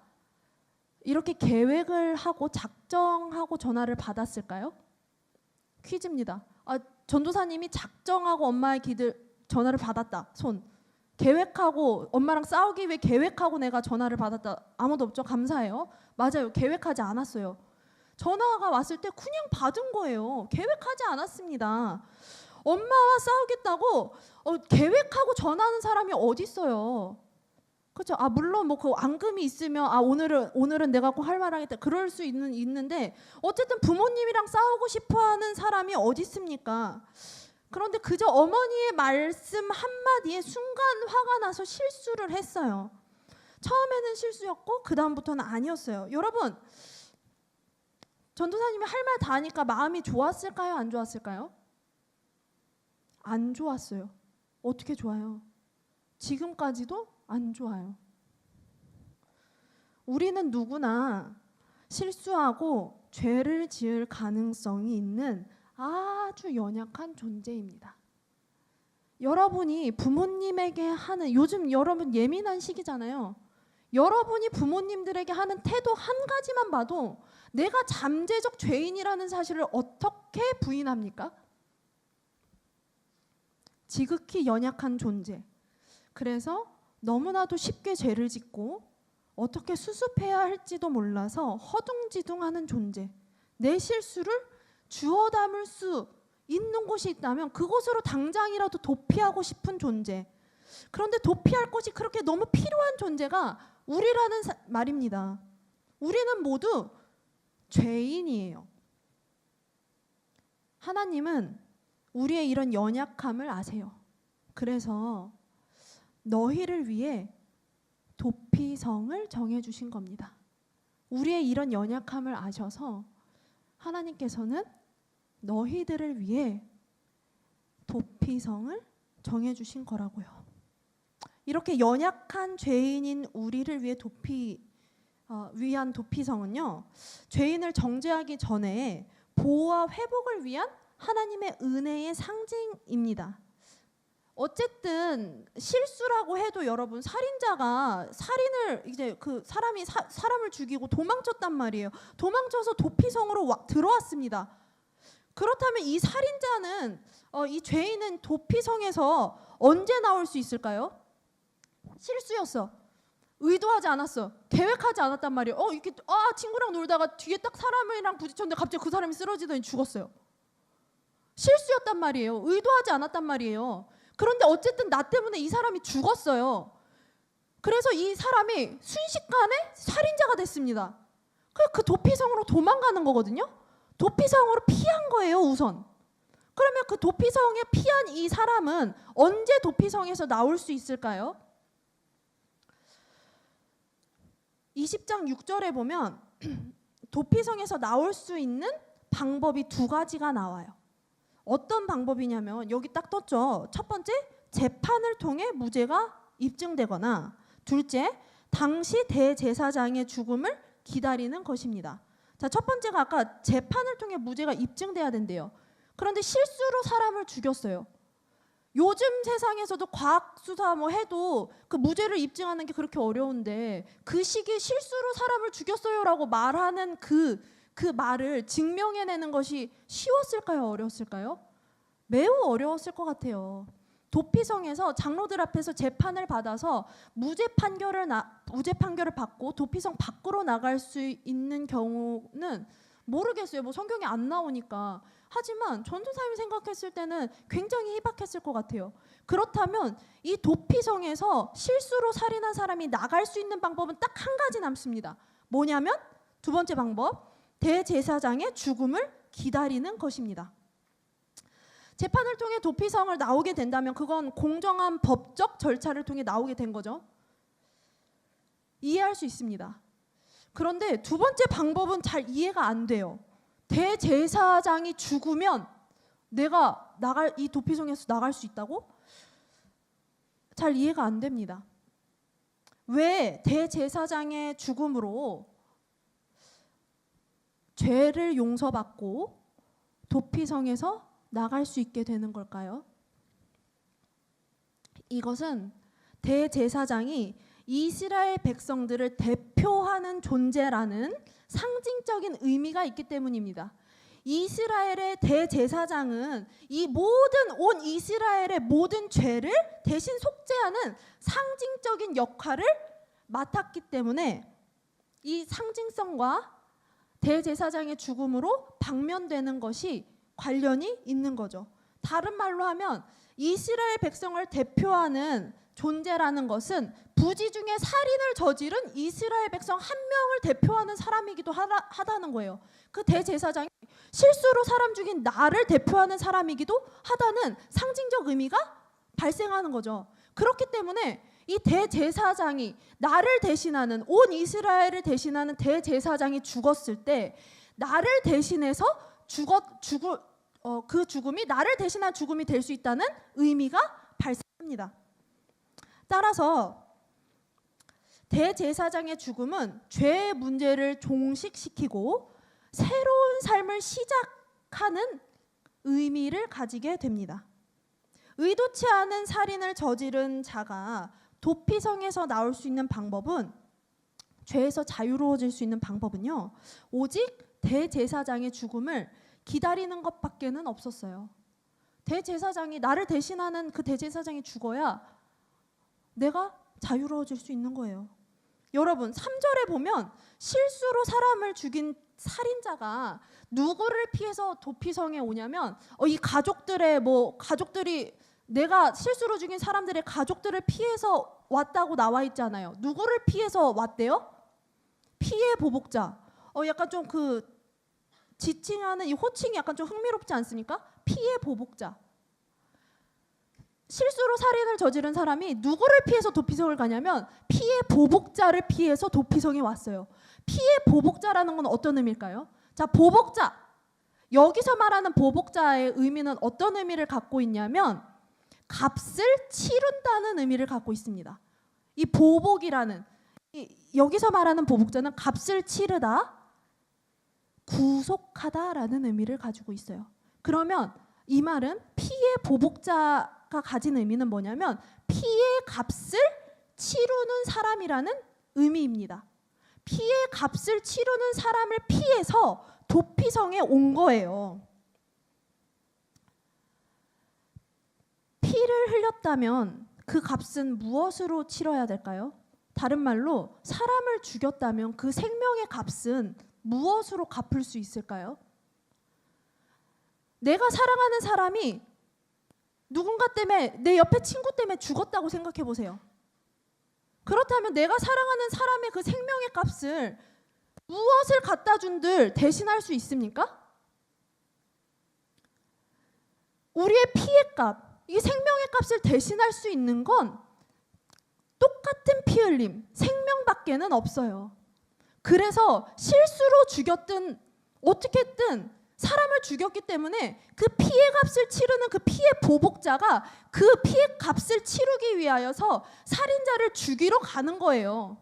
Speaker 5: 이렇게 계획을 하고 작정하고 전화를 받았을까요? 퀴즈입니다. 전도사님이 작정하고 엄마의 전화를 받았다. 손. 계획하고 엄마랑 싸우기 위해 계획하고 내가 전화를 받았다. 아무도 없죠? 감사해요. 맞아요. 계획하지 않았어요. 전화가 왔을 때 그냥 받은 거예요. 계획하지 않았습니다. 엄마와 싸우겠다고 계획하고 전화하는 사람이 어디 있어요? 그렇죠? 물론 뭐 그 앙금이 있으면 오늘은 내가 꼭 할 말 하겠다. 그럴 수 있는데 어쨌든 부모님이랑 싸우고 싶어하는 사람이 어디 있습니까? 그런데 그저 어머니의 말씀 한마디에 순간 화가 나서 실수를 했어요. 처음에는 실수였고 그 다음부터는 아니었어요. 여러분, 전도사님이 할 말 다 하니까 마음이 좋았을까요? 안 좋았을까요? 안 좋았어요. 어떻게 좋아요? 지금까지도 안 좋아요. 우리는 누구나 실수하고 죄를 지을 가능성이 있는 아주 연약한 존재입니다. 여러분이 부모님에게 하는, 요즘 여러분 예민한 시기잖아요. 여러분이 부모님들에게 하는 태도 한 가지만 봐도 내가 잠재적 죄인이라는 사실을 어떻게 부인합니까? 지극히 연약한 존재. 그래서 너무나도 쉽게 죄를 짓고 어떻게 수습해야 할지도 몰라서 허둥지둥하는 존재. 내 실수를 주워 담을 수 있는 곳이 있다면 그곳으로 당장이라도 도피하고 싶은 존재. 그런데 도피할 곳이 그렇게 너무 필요한 존재가 우리라는 말입니다. 우리는 모두 죄인이에요. 하나님은 우리의 이런 연약함을 아세요. 그래서 너희를 위해 도피성을 정해주신 겁니다. 우리의 이런 연약함을 아셔서 하나님께서는 너희들을 위해 도피성을 정해주신 거라고요. 이렇게 연약한 죄인인 우리를 위해 위한 도피성은요, 죄인을 정죄하기 전에 보호와 회복을 위한 하나님의 은혜의 상징입니다. 어쨌든 실수라고 해도 여러분, 살인자가 살인을 이제 그 사람이 사람을 죽이고 도망쳤단 말이에요. 도망쳐서 도피성으로 들어왔습니다. 그렇다면 이 살인자는 이 죄인은 도피성에서 언제 나올 수 있을까요? 실수였어. 의도하지 않았어. 계획하지 않았단 말이에요. 이렇게 친구랑 놀다가 뒤에 딱 사람이랑 부딪혔는데 갑자기 그 사람이 쓰러지더니 죽었어요. 실수였단 말이에요. 의도하지 않았단 말이에요. 그런데 어쨌든 나 때문에 이 사람이 죽었어요. 그래서 이 사람이 순식간에 살인자가 됐습니다. 그 도피성으로 도망가는 거거든요. 도피성으로 피한 거예요, 우선. 그러면 그 도피성에 피한 이 사람은 언제 도피성에서 나올 수 있을까요? 20장 6절에 보면 도피성에서 나올 수 있는 방법이 두 가지가 나와요. 어떤 방법이냐면 여기 딱 떴죠. 첫 번째, 재판을 통해 무죄가 입증되거나, 둘째, 당시 대제사장의 죽음을 기다리는 것입니다. 자, 첫 번째가 아까 재판을 통해 무죄가 입증돼야 된대요. 그런데 실수로 사람을 죽였어요. 요즘 세상에서도 과학 수사 뭐 해도 그 무죄를 입증하는 게 그렇게 어려운데 그 시기에 실수로 사람을 죽였어요라고 말하는 그 말을 증명해내는 것이 쉬웠을까요? 어려웠을까요? 매우 어려웠을 것 같아요. 도피성에서 장로들 앞에서 재판을 받아서 무죄 판결을 받고 도피성 밖으로 나갈 수 있는 경우는 모르겠어요. 뭐 성경에 안 나오니까. 하지만 전도사님이 생각했을 때는 굉장히 희박했을 것 같아요. 그렇다면 이 도피성에서 실수로 살인한 사람이 나갈 수 있는 방법은 딱 한 가지 남습니다. 뭐냐면 두 번째 방법, 대제사장의 죽음을 기다리는 것입니다. 재판을 통해 도피성을 나오게 된다면 그건 공정한 법적 절차를 통해 나오게 된 거죠. 이해할 수 있습니다. 그런데 두 번째 방법은 잘 이해가 안 돼요. 대제사장이 죽으면 내가 이 도피성에서 나갈 수 있다고? 잘 이해가 안 됩니다. 왜 대제사장의 죽음으로 죄를 용서받고 도피성에서 나갈 수 있게 되는 걸까요? 이것은 대제사장이 이스라엘 백성들을 대표하는 존재라는 상징적인 의미가 있기 때문입니다. 이스라엘의 대제사장은 이 모든 온 이스라엘의 모든 죄를 대신 속죄하는 상징적인 역할을 맡았기 때문에 이 상징성과 대제사장의 죽음으로 방면되는 것이 관련이 있는 거죠. 다른 말로 하면 이스라엘 백성을 대표하는 존재라는 것은 부지 중에 살인을 저지른 이스라엘 백성 한 명을 대표하는 사람이기도 하다는 거예요. 그 대제사장이 실수로 사람 죽인 나를 대표하는 사람이기도 하다는 상징적 의미가 발생하는 거죠. 그렇기 때문에 이 대제사장이 나를 대신하는 온 이스라엘을 대신하는 대제사장이 죽었을 때 나를 대신해서 그 죽음이 나를 대신한 죽음이 될 수 있다는 의미가 발생합니다. 따라서 대제사장의 죽음은 죄의 문제를 종식시키고 새로운 삶을 시작하는 의미를 가지게 됩니다. 의도치 않은 살인을 저지른 자가 도피성에서 나올 수 있는 방법은, 죄에서 자유로워질 수 있는 방법은요, 오직 대제사장의 죽음을 기다리는 것밖에는 없었어요. 대제사장이 나를 대신하는 그 대제사장이 죽어야 내가 자유로워질 수 있는 거예요. 여러분 3절에 보면 실수로 사람을 죽인 살인자가 누구를 피해서 도피성에 오냐면 이 가족들이 내가 실수로 죽인 사람들의 가족들을 피해서 왔다고 나와 있잖아요. 누구를 피해서 왔대요? 피해 보복자. 약간 좀 그 지칭하는 이 호칭이 약간 좀 흥미롭지 않습니까? 피해 보복자. 실수로 살인을 저지른 사람이 누구를 피해서 도피성을 가냐면 피해 보복자를 피해서 도피성에 왔어요. 피해 보복자라는 건 어떤 의미일까요? 자, 보복자. 여기서 말하는 보복자의 의미는 어떤 의미를 갖고 있냐면 값을 치른다는 의미를 갖고 있습니다. 이 보복이라는 여기서 말하는 보복자는 값을 치르다, 구속하다라는 의미를 가지고 있어요. 그러면 이 말은 피해 보복자가 가진 의미는 뭐냐면 피해 값을 치르는 사람이라는 의미입니다. 피해 값을 치르는 사람을 피해서 도피성에 온 거예요. 피를 흘렸다면 그 값은 무엇으로 치러야 될까요? 다른 말로 사람을 죽였다면 그 생명의 값은 무엇으로 갚을 수 있을까요? 내가 사랑하는 사람이 누군가 때문에, 내 옆에 친구 때문에 죽었다고 생각해 보세요. 그렇다면 내가 사랑하는 사람의 그 생명의 값을 무엇을 갖다 준들 대신할 수 있습니까? 우리의 피해 값, 이 생명의 값을 대신할 수 있는 건 똑같은 피 흘림, 생명밖에는 없어요. 그래서 실수로 죽였든 어떻게든 사람을 죽였기 때문에 그 피해 값을 치르는 그 피해 보복자가 그 피해 값을 치르기 위하여서 살인자를 죽이러 가는 거예요.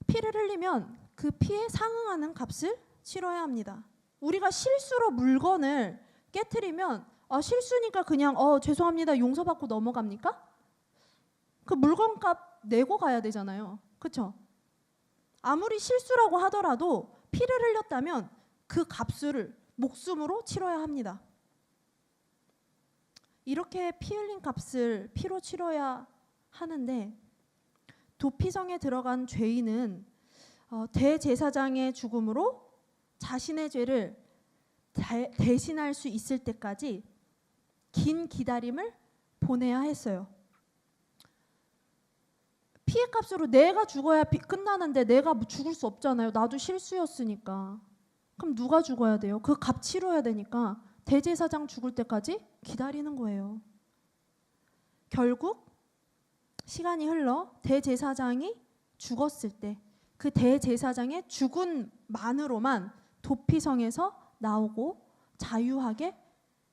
Speaker 5: 피를 흘리면 그 피에 상응하는 값을 치러야 합니다. 우리가 실수로 물건을 깨트리면 실수니까 그냥 죄송합니다 용서받고 넘어갑니까? 그 물건값 내고 가야 되잖아요. 그렇죠? 아무리 실수라고 하더라도 피를 흘렸다면 그 값을 목숨으로 치러야 합니다. 이렇게 피 흘린 값을 피로 치러야 하는데 도피성에 들어간 죄인은 대제사장의 죽음으로 자신의 죄를 대신할 수 있을 때까지 긴 기다림을 보내야 했어요. 피해 값으로 내가 죽어야 끝나는데 내가 죽을 수 없잖아요. 나도 실수였으니까. 그럼 누가 죽어야 돼요? 그 값 치러야 되니까 대제사장 죽을 때까지 기다리는 거예요. 결국 시간이 흘러 대제사장이 죽었을 때 그 대제사장의 죽음만으로만 도피성에서 나오고 자유하게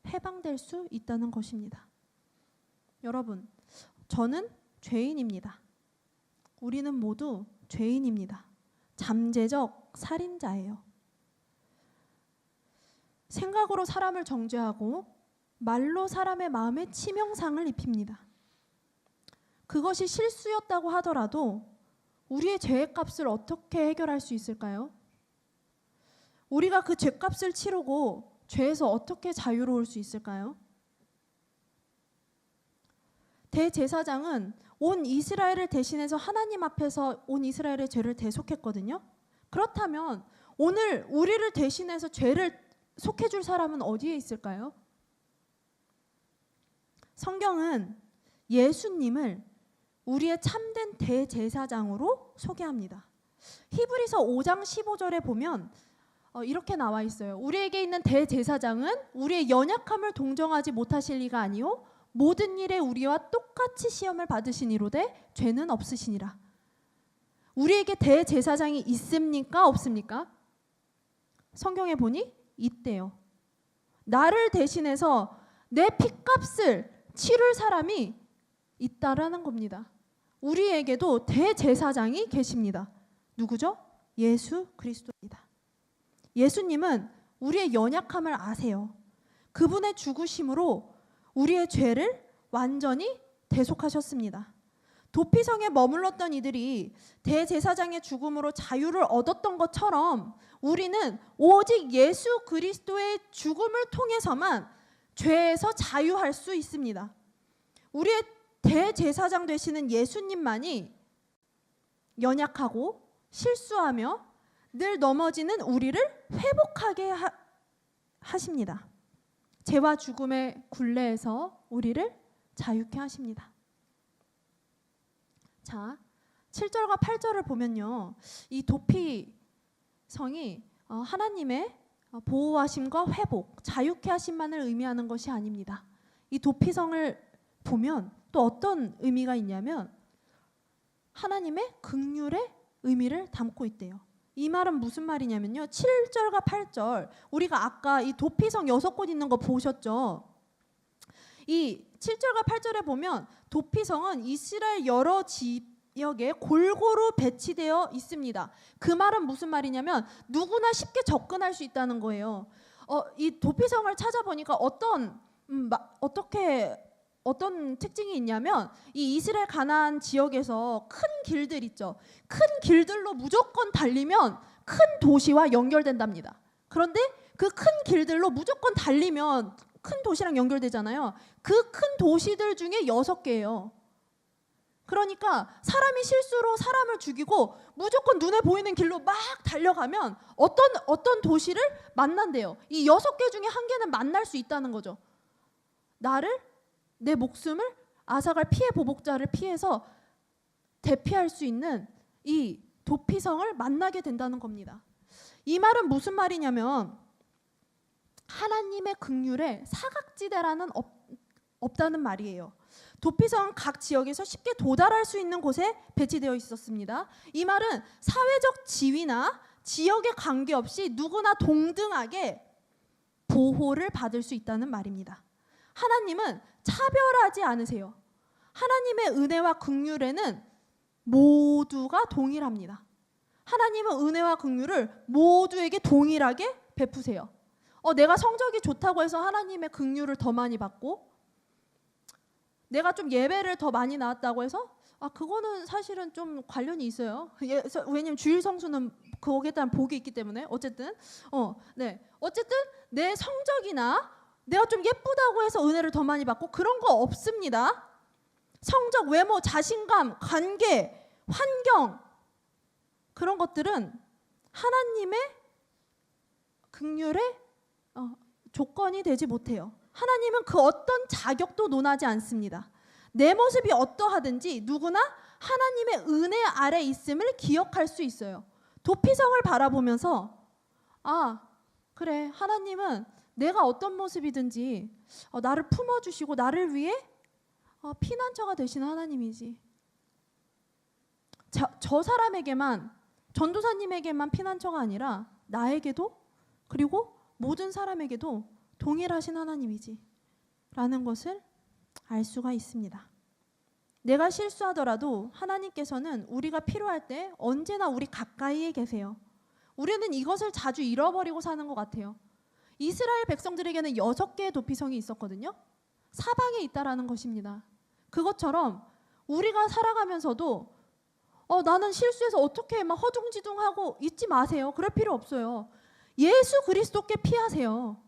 Speaker 5: 해방될 수 있다는 것입니다. 여러분, 저는 죄인입니다. 우리는 모두 죄인입니다. 잠재적 살인자예요. 생각으로 사람을 정죄하고 말로 사람의 마음에 치명상을 입힙니다. 그것이 실수였다고 하더라도 우리의 죄의 값을 어떻게 해결할 수 있을까요? 우리가 그 죄값을 치르고 죄에서 어떻게 자유로울 수 있을까요? 대제사장은 온 이스라엘을 대신해서 하나님 앞에서 온 이스라엘의 죄를 대속했거든요. 그렇다면 오늘 우리를 대신해서 죄를 속해줄 사람은 어디에 있을까요? 성경은 예수님을 우리의 참된 대제사장으로 소개합니다. 히브리서 5장 15절에 보면 이렇게 나와 있어요. 우리에게 있는 대제사장은 우리의 연약함을 동정하지 못하실 리가 아니요 모든 일에 우리와 똑같이 시험을 받으시니로되 죄는 없으시니라. 우리에게 대제사장이 있습니까? 없습니까? 성경에 보니 있대요. 나를 대신해서 내 피값을 치를 사람이 있다라는 겁니다. 우리에게도 대제사장이 계십니다. 누구죠? 예수 그리스도입니다. 예수님은 우리의 연약함을 아세요. 그분의 죽으심으로 우리의 죄를 완전히 대속하셨습니다. 도피성에 머물렀던 이들이 대제사장의 죽음으로 자유를 얻었던 것처럼 우리는 오직 예수 그리스도의 죽음을 통해서만 죄에서 자유할 수 있습니다. 우리의 대제사장 되시는 예수님만이 연약하고 실수하며 늘 넘어지는 우리를 회복하게 하십니다. 죄와 죽음의 굴레에서 우리를 자유케 하십니다. 자, 7절과 8절을 보면요. 이 도피성이 하나님의 보호하심과 회복, 자유케 하심만을 의미하는 것이 아닙니다. 이 도피성을 보면 또 어떤 의미가 있냐면 하나님의 긍휼의 의미를 담고 있대요. 이 말은 무슨 말이냐면요. 7절과 8절 우리가 아까 이 도피성 6곳 있는 거 보셨죠? 이 7절과 8절에 보면 도피성은 이스라엘 여러 지역에 골고루 배치되어 있습니다. 그 말은 무슨 말이냐면 누구나 쉽게 접근할 수 있다는 거예요. 이 도피성을 찾아보니까 어떤 특징이 있냐면 이 이스라엘 가나안 지역에서 큰 길들 있죠. 큰 길들로 무조건 달리면 큰 도시와 연결된답니다. 그런데 그 큰 길들로 무조건 달리면 큰 도시랑 연결되잖아요. 그 큰 도시들 중에 6개예요. 그러니까 사람이 실수로 사람을 죽이고 무조건 눈에 보이는 길로 막 달려가면 어떤 도시를 만난대요. 이 6개 중에 한 개는 만날 수 있다는 거죠. 내 목숨을 앗아갈 피해 보복자를 피해서 대피할 수 있는 이 도피성을 만나게 된다는 겁니다. 이 말은 무슨 말이냐면 하나님의 긍휼에 사각지대라는 없다는 말이에요. 도피성은 각 지역에서 쉽게 도달할 수 있는 곳에 배치되어 있었습니다. 이 말은 사회적 지위나 지역에 관계없이 누구나 동등하게 보호를 받을 수 있다는 말입니다. 하나님은 차별하지 않으세요. 하나님의 은혜와 긍휼에는 모두가 동일합니다. 하나님은 은혜와 긍휼을 모두에게 동일하게 베푸세요. 내가 성적이 좋다고 해서 하나님의 긍휼을 더 많이 받고, 내가 좀 예배를 더 많이 나왔다고 해서 그거는 사실은 좀 관련이 있어요. 왜냐면 주일 성수는 거기에 따른 복이 있기 때문에. 어쨌든 내 성적이나 내가 좀 예쁘다고 해서 은혜를 더 많이 받고 그런 거 없습니다. 성적, 외모, 자신감, 관계, 환경, 그런 것들은 하나님의 긍휼의 조건이 되지 못해요. 하나님은 그 어떤 자격도 논하지 않습니다. 내 모습이 어떠하든지 누구나 하나님의 은혜 아래 있음을 기억할 수 있어요. 도피성을 바라보면서 그래, 하나님은 내가 어떤 모습이든지 나를 품어주시고 나를 위해 피난처가 되시는 하나님이지. 저 사람에게만, 전도사님에게만 피난처가 아니라 나에게도, 그리고 모든 사람에게도 동일하신 하나님이지 라는 것을 알 수가 있습니다. 내가 실수하더라도 하나님께서는 우리가 필요할 때 언제나 우리 가까이에 계세요. 우리는 이것을 자주 잃어버리고 사는 것 같아요. 이스라엘 백성들에게는 6개의 도피성이 있었거든요. 사방에 있다라는 것입니다. 그것처럼 우리가 살아가면서도 나는 실수해서 어떻게 막 허둥지둥하고 있지 마세요. 그럴 필요 없어요. 예수 그리스도께 피하세요.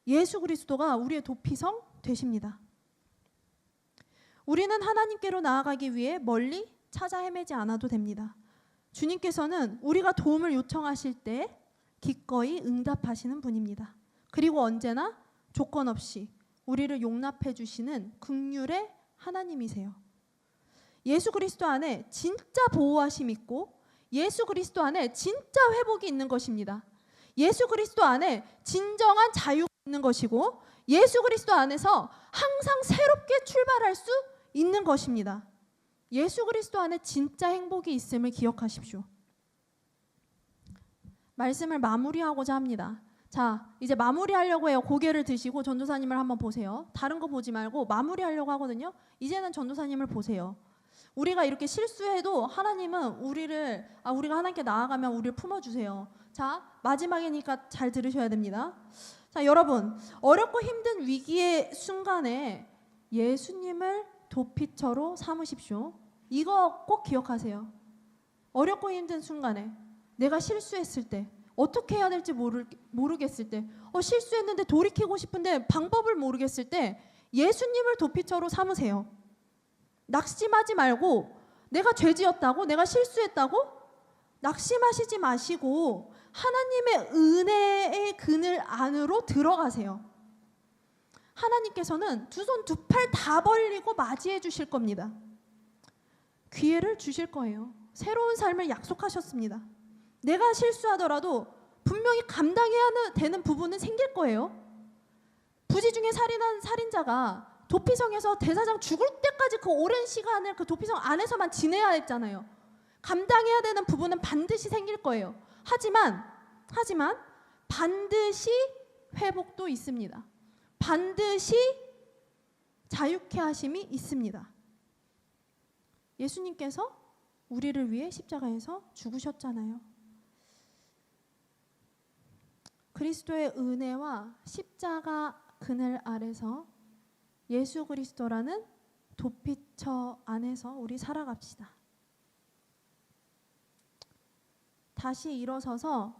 Speaker 5: 예수 그리스도가 우리의 도피성 되십니다. 우리는 하나님께로 나아가기 위해 멀리 찾아 헤매지 않아도 됩니다. 주님께서는 우리가 도움을 요청하실 때 기꺼이 응답하시는 분입니다. 그리고 언제나 조건 없이 우리를 용납해 주시는 긍휼의 하나님이세요. 예수 그리스도 안에 진짜 보호하심이 있고 예수 그리스도 안에 진짜 회복이 있는 것입니다. 예수 그리스도 안에 진정한 자유가 있는 것이고 예수 그리스도 안에서 항상 새롭게 출발할 수 있는 것입니다. 예수 그리스도 안에 진짜 행복이 있음을 기억하십시오. 말씀을 마무리하고자 합니다. 자, 이제 마무리하려고 해요. 고개를 드시고 전도사님을 한번 보세요. 다른 거 보지 말고 마무리하려고 하거든요. 이제는 전도사님을 보세요. 우리가 이렇게 실수해도 하나님은 우리가 하나님께 나아가면 우리를 품어주세요. 자, 마지막이니까 잘 들으셔야 됩니다. 자, 여러분, 어렵고 힘든 위기의 순간에 예수님을 도피처로 삼으십시오. 이거 꼭 기억하세요. 어렵고 힘든 순간에 내가 실수했을 때, 어떻게 해야 될지 모르겠을 때, 실수했는데 돌이키고 싶은데 방법을 모르겠을 때 예수님을 도피처로 삼으세요. 낙심하지 말고, 내가 죄지었다고, 내가 실수했다고 낙심하시지 마시고 하나님의 은혜의 그늘 안으로 들어가세요. 하나님께서는 두 손 두 팔 다 벌리고 맞이해 주실 겁니다. 기회를 주실 거예요. 새로운 삶을 약속하셨습니다. 내가 실수하더라도 분명히 감당해야 되는 부분은 생길 거예요. 부지 중에 살인한 살인자가 도피성에서 대사장 죽을 때까지 그 오랜 시간을 그 도피성 안에서만 지내야 했잖아요. 감당해야 되는 부분은 반드시 생길 거예요. 하지만 반드시 회복도 있습니다. 반드시 자유케 하심이 있습니다. 예수님께서 우리를 위해 십자가에서 죽으셨잖아요. 그리스도의 은혜와 십자가 그늘 아래서 예수 그리스도라는 도피처 안에서 우리 살아갑시다. 다시 일어서서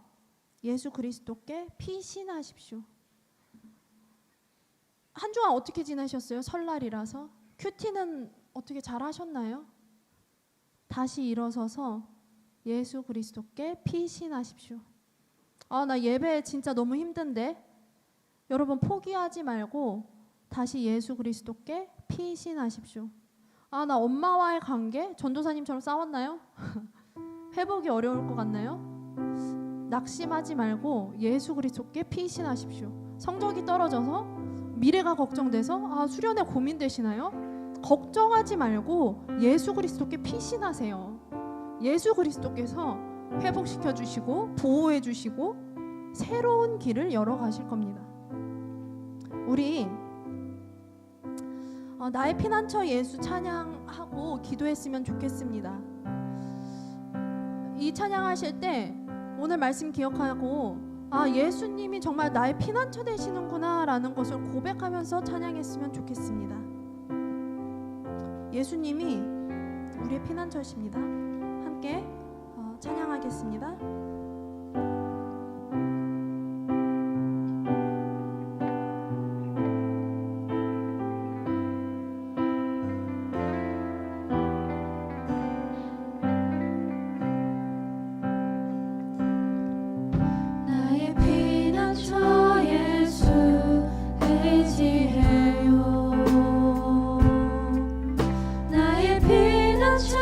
Speaker 5: 예수 그리스도께 피신하십시오. 한 주간 어떻게 지내셨어요? 설날이라서. 큐티는 어떻게 잘 하셨나요? 다시 일어서서 예수 그리스도께 피신하십시오. 나 예배 진짜 너무 힘든데. 여러분 포기하지 말고 다시 예수 그리스도께 피신하십시오. 나 엄마와의 관계 전도사님처럼 싸웠나요? 회복이 어려울 것 같나요? 낙심하지 말고 예수 그리스도께 피신하십시오. 성적이 떨어져서 미래가 걱정돼서 수련회 고민되시나요? 걱정하지 말고 예수 그리스도께 피신하세요. 예수 그리스도께서 회복시켜 주시고 보호해 주시고 새로운 길을 열어가실 겁니다. 우리 나의 피난처 예수 찬양하고 기도했으면 좋겠습니다. 이 찬양하실 때 오늘 말씀 기억하고 아, 예수님이 정말 나의 피난처 되시는구나 라는 것을 고백하면서 찬양했으면 좋겠습니다. 예수님이 우리의 피난처십니다. 함께 찬양하겠습니다.
Speaker 1: 나의 피난처 예수 의지해요. 나의 피난처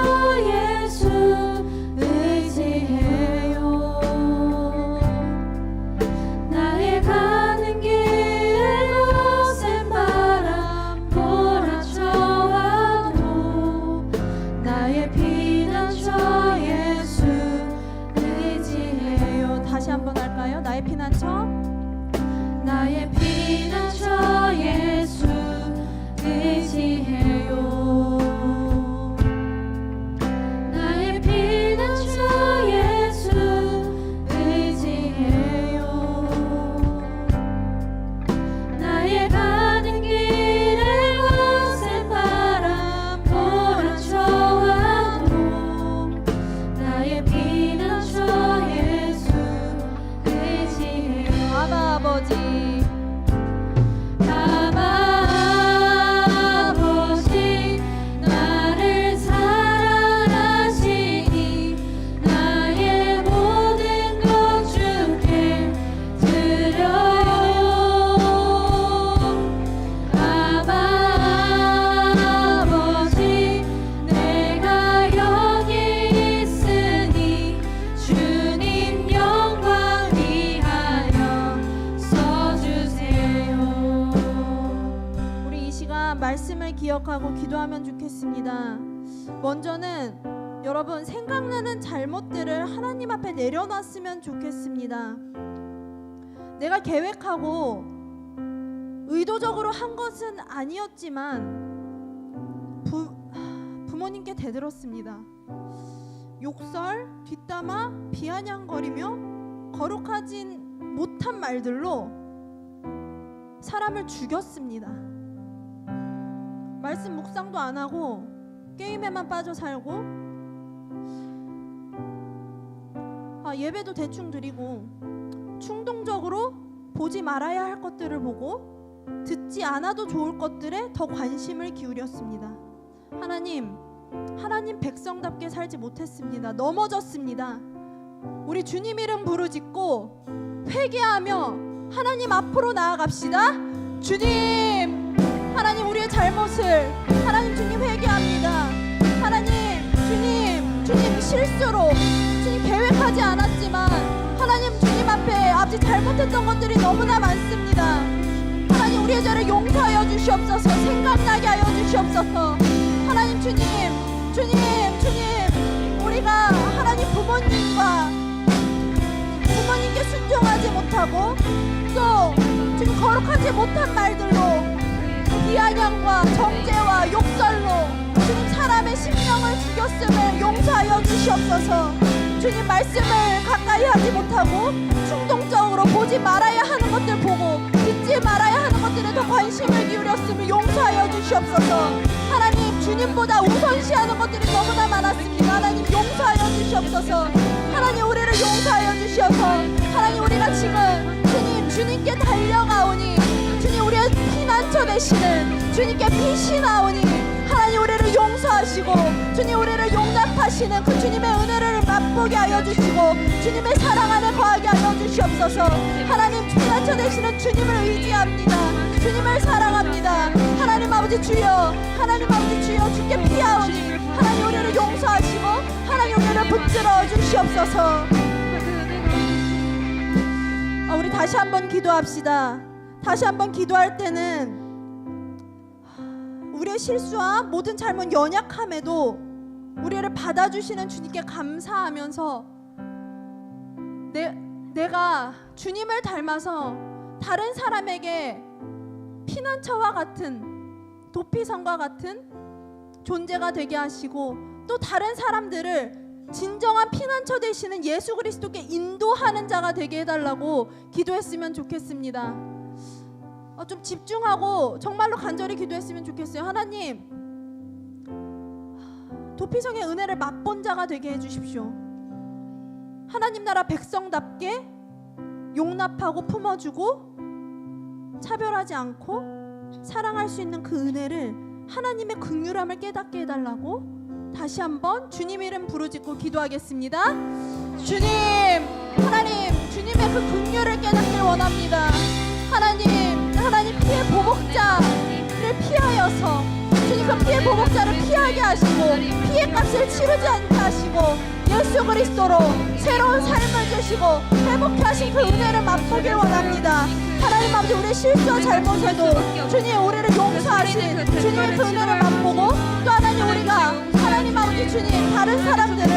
Speaker 1: 예수 의지해요. 나의 가는 길에 거센 바람 몰아쳐와도 나의 피난처 예수 의지해요.
Speaker 5: 다시 한번 할까요? 나의 피난처
Speaker 1: 나의 피난처 예수 의지해요. 나의 피난처 예수 의지해요. 나의 가는 길에 거센 바람 몰아쳐와도 나의 피난처 예수 의지해요.
Speaker 5: 아바 아버지
Speaker 1: 아버지 나를 사랑하시니 나의 모든 것 주께 드려요. 아버지 내가 여기 있으니 주님 영광 위하여 써주세요.
Speaker 5: 우리 이 시간 말씀을 기억하고 기도하면 좋겠습니다. 먼저는 여러분 생각나는 잘못들을 하나님 앞에 내려놨으면 좋겠습니다. 내가 계획하고 의도적으로 한 것은 아니었지만 부모님께 대들었습니다. 욕설, 뒷담화, 비아냥거리며 거룩하진 못한 말들로 사람을 죽였습니다. 말씀 묵상도 안 하고 게임에만 빠져 살고 예배도 대충 드리고 충동적으로 보지 말아야 할 것들을 보고 듣지 않아도 좋을 것들에 더 관심을 기울였습니다. 하나님 백성답게 살지 못했습니다. 넘어졌습니다. 우리 주님 이름 부르짖고 회개하며 하나님 앞으로 나아갑시다. 주님, 하나님 우리의 잘못을 하나님 주님 회개합니다. 하나님 주님 실수로 주님 계획하지 않았지만 하나님 주님 앞에 아버지 잘못했던 것들이 너무나 많습니다. 하나님 우리의 죄를 용서하여 주시옵소서. 생각나게 하여 주시옵소서. 하나님 주님 우리가 하나님 부모님께 순종하지 못하고 또 주님 거룩하지 못한 말들로 비아냥과 정죄와 욕설로 주님 사람의 심령을 죽였음을 용서하여 주시옵소서. 주님 말씀을 가까이 하지 못하고 충동적으로 보지 말아야 하는 것들 보고 듣지 말아야 하는 것들에 더 관심을 기울였음을 용서하여 주시옵소서. 하나님 주님보다 우선시하는 것들이 너무나 많았습니다. 하나님 용서하여 주시옵소서. 하나님 우리를 용서하여 주시어서 하나님 우리가 지금 주님께 달려가오니 주님 우리의 피난처 되시는 주님께 피신하오니 하나님 우리를 용서하시고 주님 우리를 용납하시는 그 주님의 은혜를 맛보게 하여 주시고 주님의 사랑 안에 거하게 하여 주시옵소서. 하나님 피난처 되시는 주님을 의지합니다. 주님을 사랑합니다. 하나님 아버지 주여 주께 피하오니 하나님 우리를 용서하시고 하나님 우리를 붙들어 주시옵소서. 우리 다시 한번 기도합시다. 다시 한번 기도할 때는 우리의 실수와 모든 잘못 연약함에도 우리를 받아주시는 주님께 감사하면서 내가 주님을 닮아서 다른 사람에게 피난처와 같은 도피성과 같은 존재가 되게 하시고 또 다른 사람들을 진정한 피난처 되시는 예수 그리스도께 인도하는 자가 되게 해달라고 기도했으면 좋겠습니다. 좀 집중하고 정말로 간절히 기도했으면 좋겠어요. 하나님, 도피성의 은혜를 맛본 자가 되게 해주십시오. 하나님 나라 백성답게 용납하고 품어주고 차별하지 않고 사랑할 수 있는 그 은혜를, 하나님의 긍휼함을 깨닫게 해달라고 다시 한번 주님 이름 부르짖고 기도하겠습니다. 주님, 하나님, 주님의 그 긍휼을 깨닫길 원합니다. 하나님 피해 보복자를 피하여서 주님 그 피해 보복자를 피하게 하시고 피해 값을 치르지 않게 하시고 예수 그리스도로 새로운 삶을 주시고 회복케 하신 그 은혜를 맛보길 원합니다. 하나님 아버지, 우리의 실수와 잘못에도 주님 우리를 용서하신 주님의 그 은혜를 맛보고, 또 하나님 우리가 하나님 아버지 주님 다른 사람들을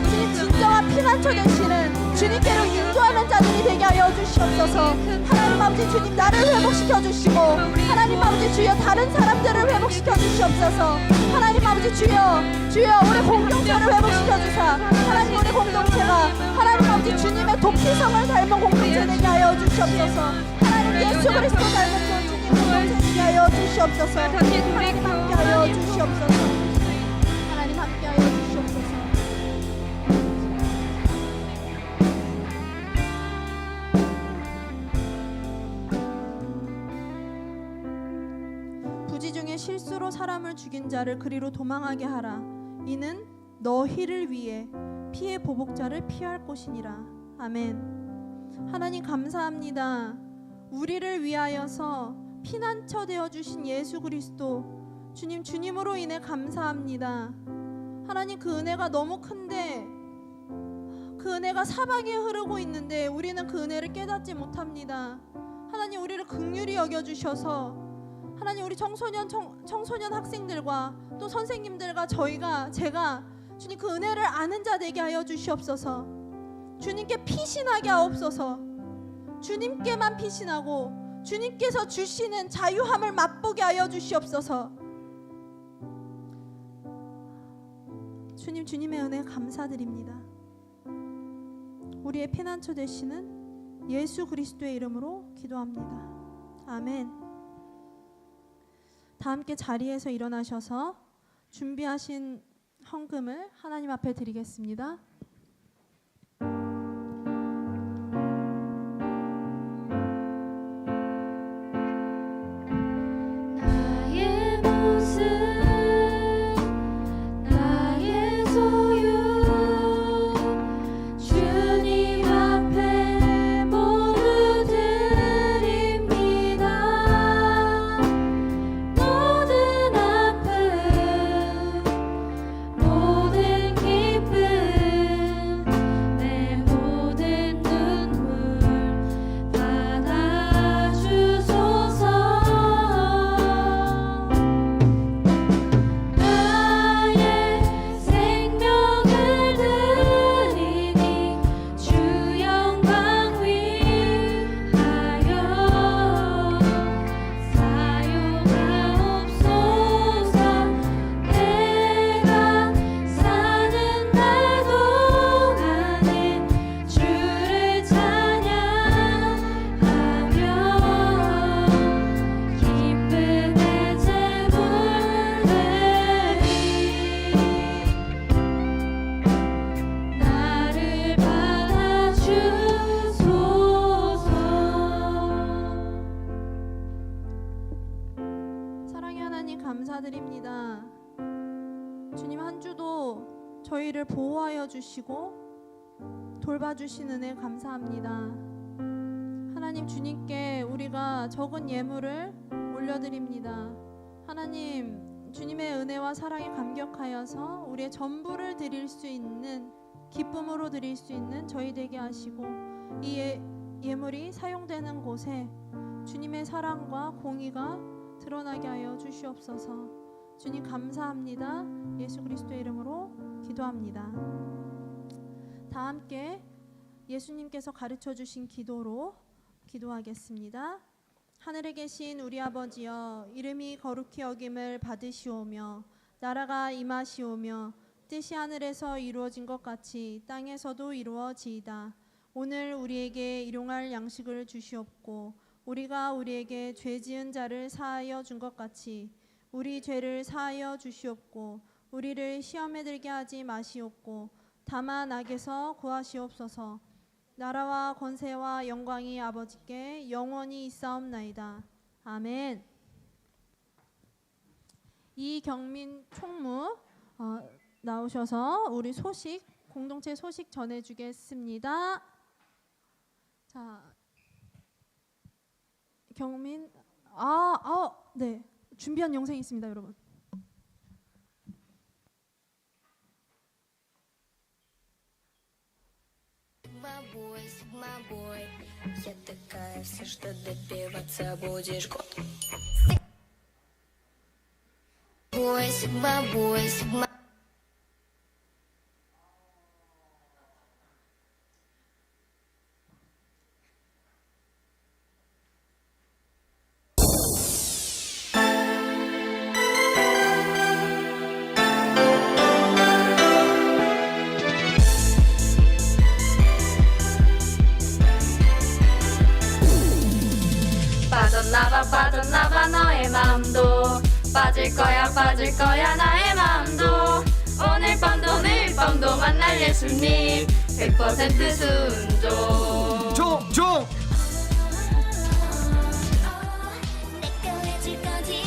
Speaker 5: 주님 진정한 피난처 되시는 주님께로 인도하는 자들이 되게 하여 주시옵소서. 하나님 아버지 주님 나를 회복시켜 주시고, 하나님 아버지 주여 다른 사람들을 회복시켜 주시옵소서. 하나님 아버지 주여 우리 공동체를 회복시켜 주사 하나님 우리 공동체가 하나님 아버지 주님의 도피성을 닮은 공동체 되게 하여 주시옵소서. 하나님 예수 그리스도 닮은 주님 공동체 되게 하여 주시옵소서. 하나님 함께하여 주시옵소서. 하나님 함께하여 주시옵소서. 부지 중에 실수로 사람을 죽인 자를 그리로 도망하게 하라. 이는 너희를 위해 피해 보복자를 피할 곳이니라. 아멘. 하나님 감사합니다. 우리를 위하여서 피난처 되어 주신 예수 그리스도 주님으로 인해 감사합니다. 하나님 그 은혜가 너무 큰데, 그 은혜가 사방에 흐르고 있는데 우리는 그 은혜를 깨닫지 못합니다. 하나님 우리를 긍휼히 여겨 주셔서 하나님 우리 청소년 학생들과 또 선생님들과 제가 주님 그 은혜를 아는 자 되게 하여 주시옵소서. 주님께 피신하게 하옵소서. 주님께만 피신하고 주님께서 주시는 자유함을 맛보게 하여 주시옵소서. 주님의 은혜 감사드립니다. 우리의 피난처 되시는 예수 그리스도의 이름으로 기도합니다. 아멘. 다 함께 자리에서 일어나셔서 준비하신 헌금을 하나님 앞에 드리겠습니다.
Speaker 1: 나의 모습 나의 소유 주님 앞에 모두 드립니다. 모든 아픔 모든 기쁨 내 모든 눈물 받아주소서. 나의 생명을 드리니 주 영광 위하여 사용하옵소서. 내가 사는 날 동안에 주를 찬양하며 기쁨의 제물 드리리. 나를 받아주소서.
Speaker 5: 사랑의 하나님 감사드립니다. 주님 한 주도 저희를 보호하여 주시고 돌봐주신 은혜 감사합니다. 하나님 주님께 우리가 적은 예물을 올려드립니다. 하나님 주님의 은혜와 사랑에 감격하여서 우리의 전부를 드릴 수 있는, 기쁨으로 드릴 수 있는 저희 되게 하시고, 이 예물이 사용되는 곳에 주님의 사랑과 공의가 드러나게 하여 주시옵소서. 주님 감사합니다. 예수 그리스도의 이름으로 기도합니다. 다 함께 예수님께서 가르쳐 주신 기도로 기도하겠습니다. 하늘에 계신 우리 아버지여, 이름이 거룩히 여김을 받으시오며 나라가 임하시오며 뜻이 하늘에서 이루어진 것 같이 땅에서도 이루어지이다. 오늘 우리에게 일용할 양식을 주시옵고 우리가 우리에게 죄 지은 자를 사하여 준 것 같이 우리 죄를 사하여 주시옵고 우리를 시험에 들게 하지 마시옵고 다만 악에서 구하시옵소서. 나라와 권세와 영광이 아버지께 영원히 있사옵나이다. 아멘. 이경민 총무 나오셔서 우리 소식 공동체 소식 전해주겠습니다. 자, 경민 네, 준비한 영상이 있습니다, 여러분.
Speaker 6: Sigma boy, я такая вся, что допиваться будешь год. Sigma boy, Sigma.
Speaker 1: 빠졌나봐 너의 마음도 빠질 거야 나의 마음도 오늘 밤도 만날 예수님 100% 순종
Speaker 7: 종!
Speaker 6: 내가 해줄 거지.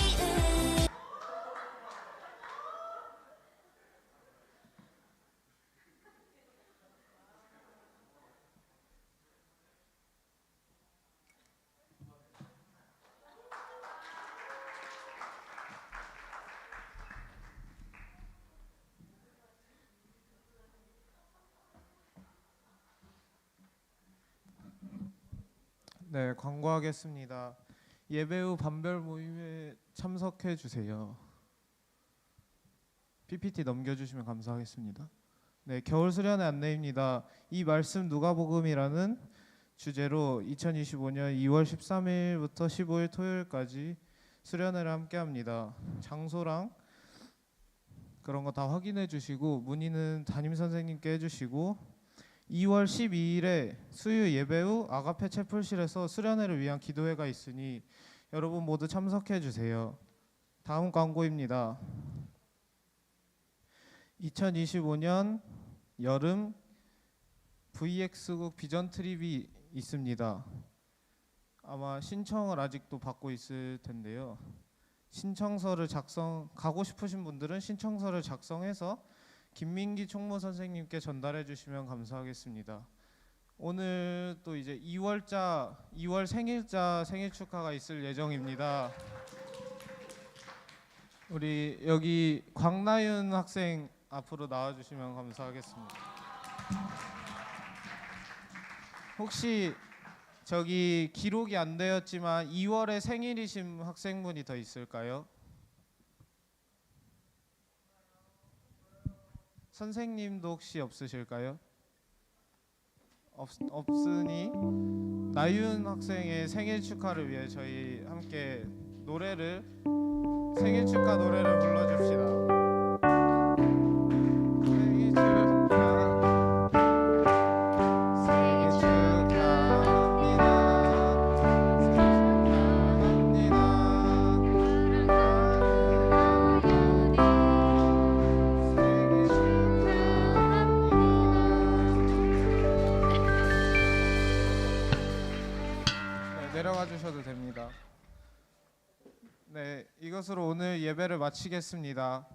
Speaker 7: 네, 광고하겠습니다. 예배 후 반별 모임에 참석해 주세요. PPT 넘겨주시면 감사하겠습니다. 네, 겨울 수련회 안내입니다. 이 말씀 누가복음이라는 주제로 2025년 2월 13일부터 15일 토요일까지 수련회를 함께합니다. 장소랑 그런 거 다 확인해 주시고 문의는 담임 선생님께 해주시고 2월 12일에 수요 예배 후 아가페 채플실에서 수련회를 위한 기도회가 있으니 여러분 모두 참석해 주세요. 다음 광고입니다. 2025년 여름 VX국 비전 트립이 있습니다. 아마 신청을 아직도 받고 있을 텐데요. 신청서를 가고 싶으신 분들은 신청서를 작성해서 김민기 총무 선생님께 전달해 주시면 감사하겠습니다. 오늘 또 이제 2월 생일자 생일 축하가 있을 예정입니다. 우리 여기 광나윤 학생 앞으로 나와 주시면 감사하겠습니다. 혹시 저기 기록이 안 되었지만 2월에 생일이신 학생분이 더 있을까요? 선생님도 혹시 없으실까요? 없으니 나윤 학생의 생일 축하를 위해 저희 함께 생일 축하 노래를 불러줍시다. 내려가 주셔도 됩니다. 네, 이것으로 오늘 예배를 마치겠습니다.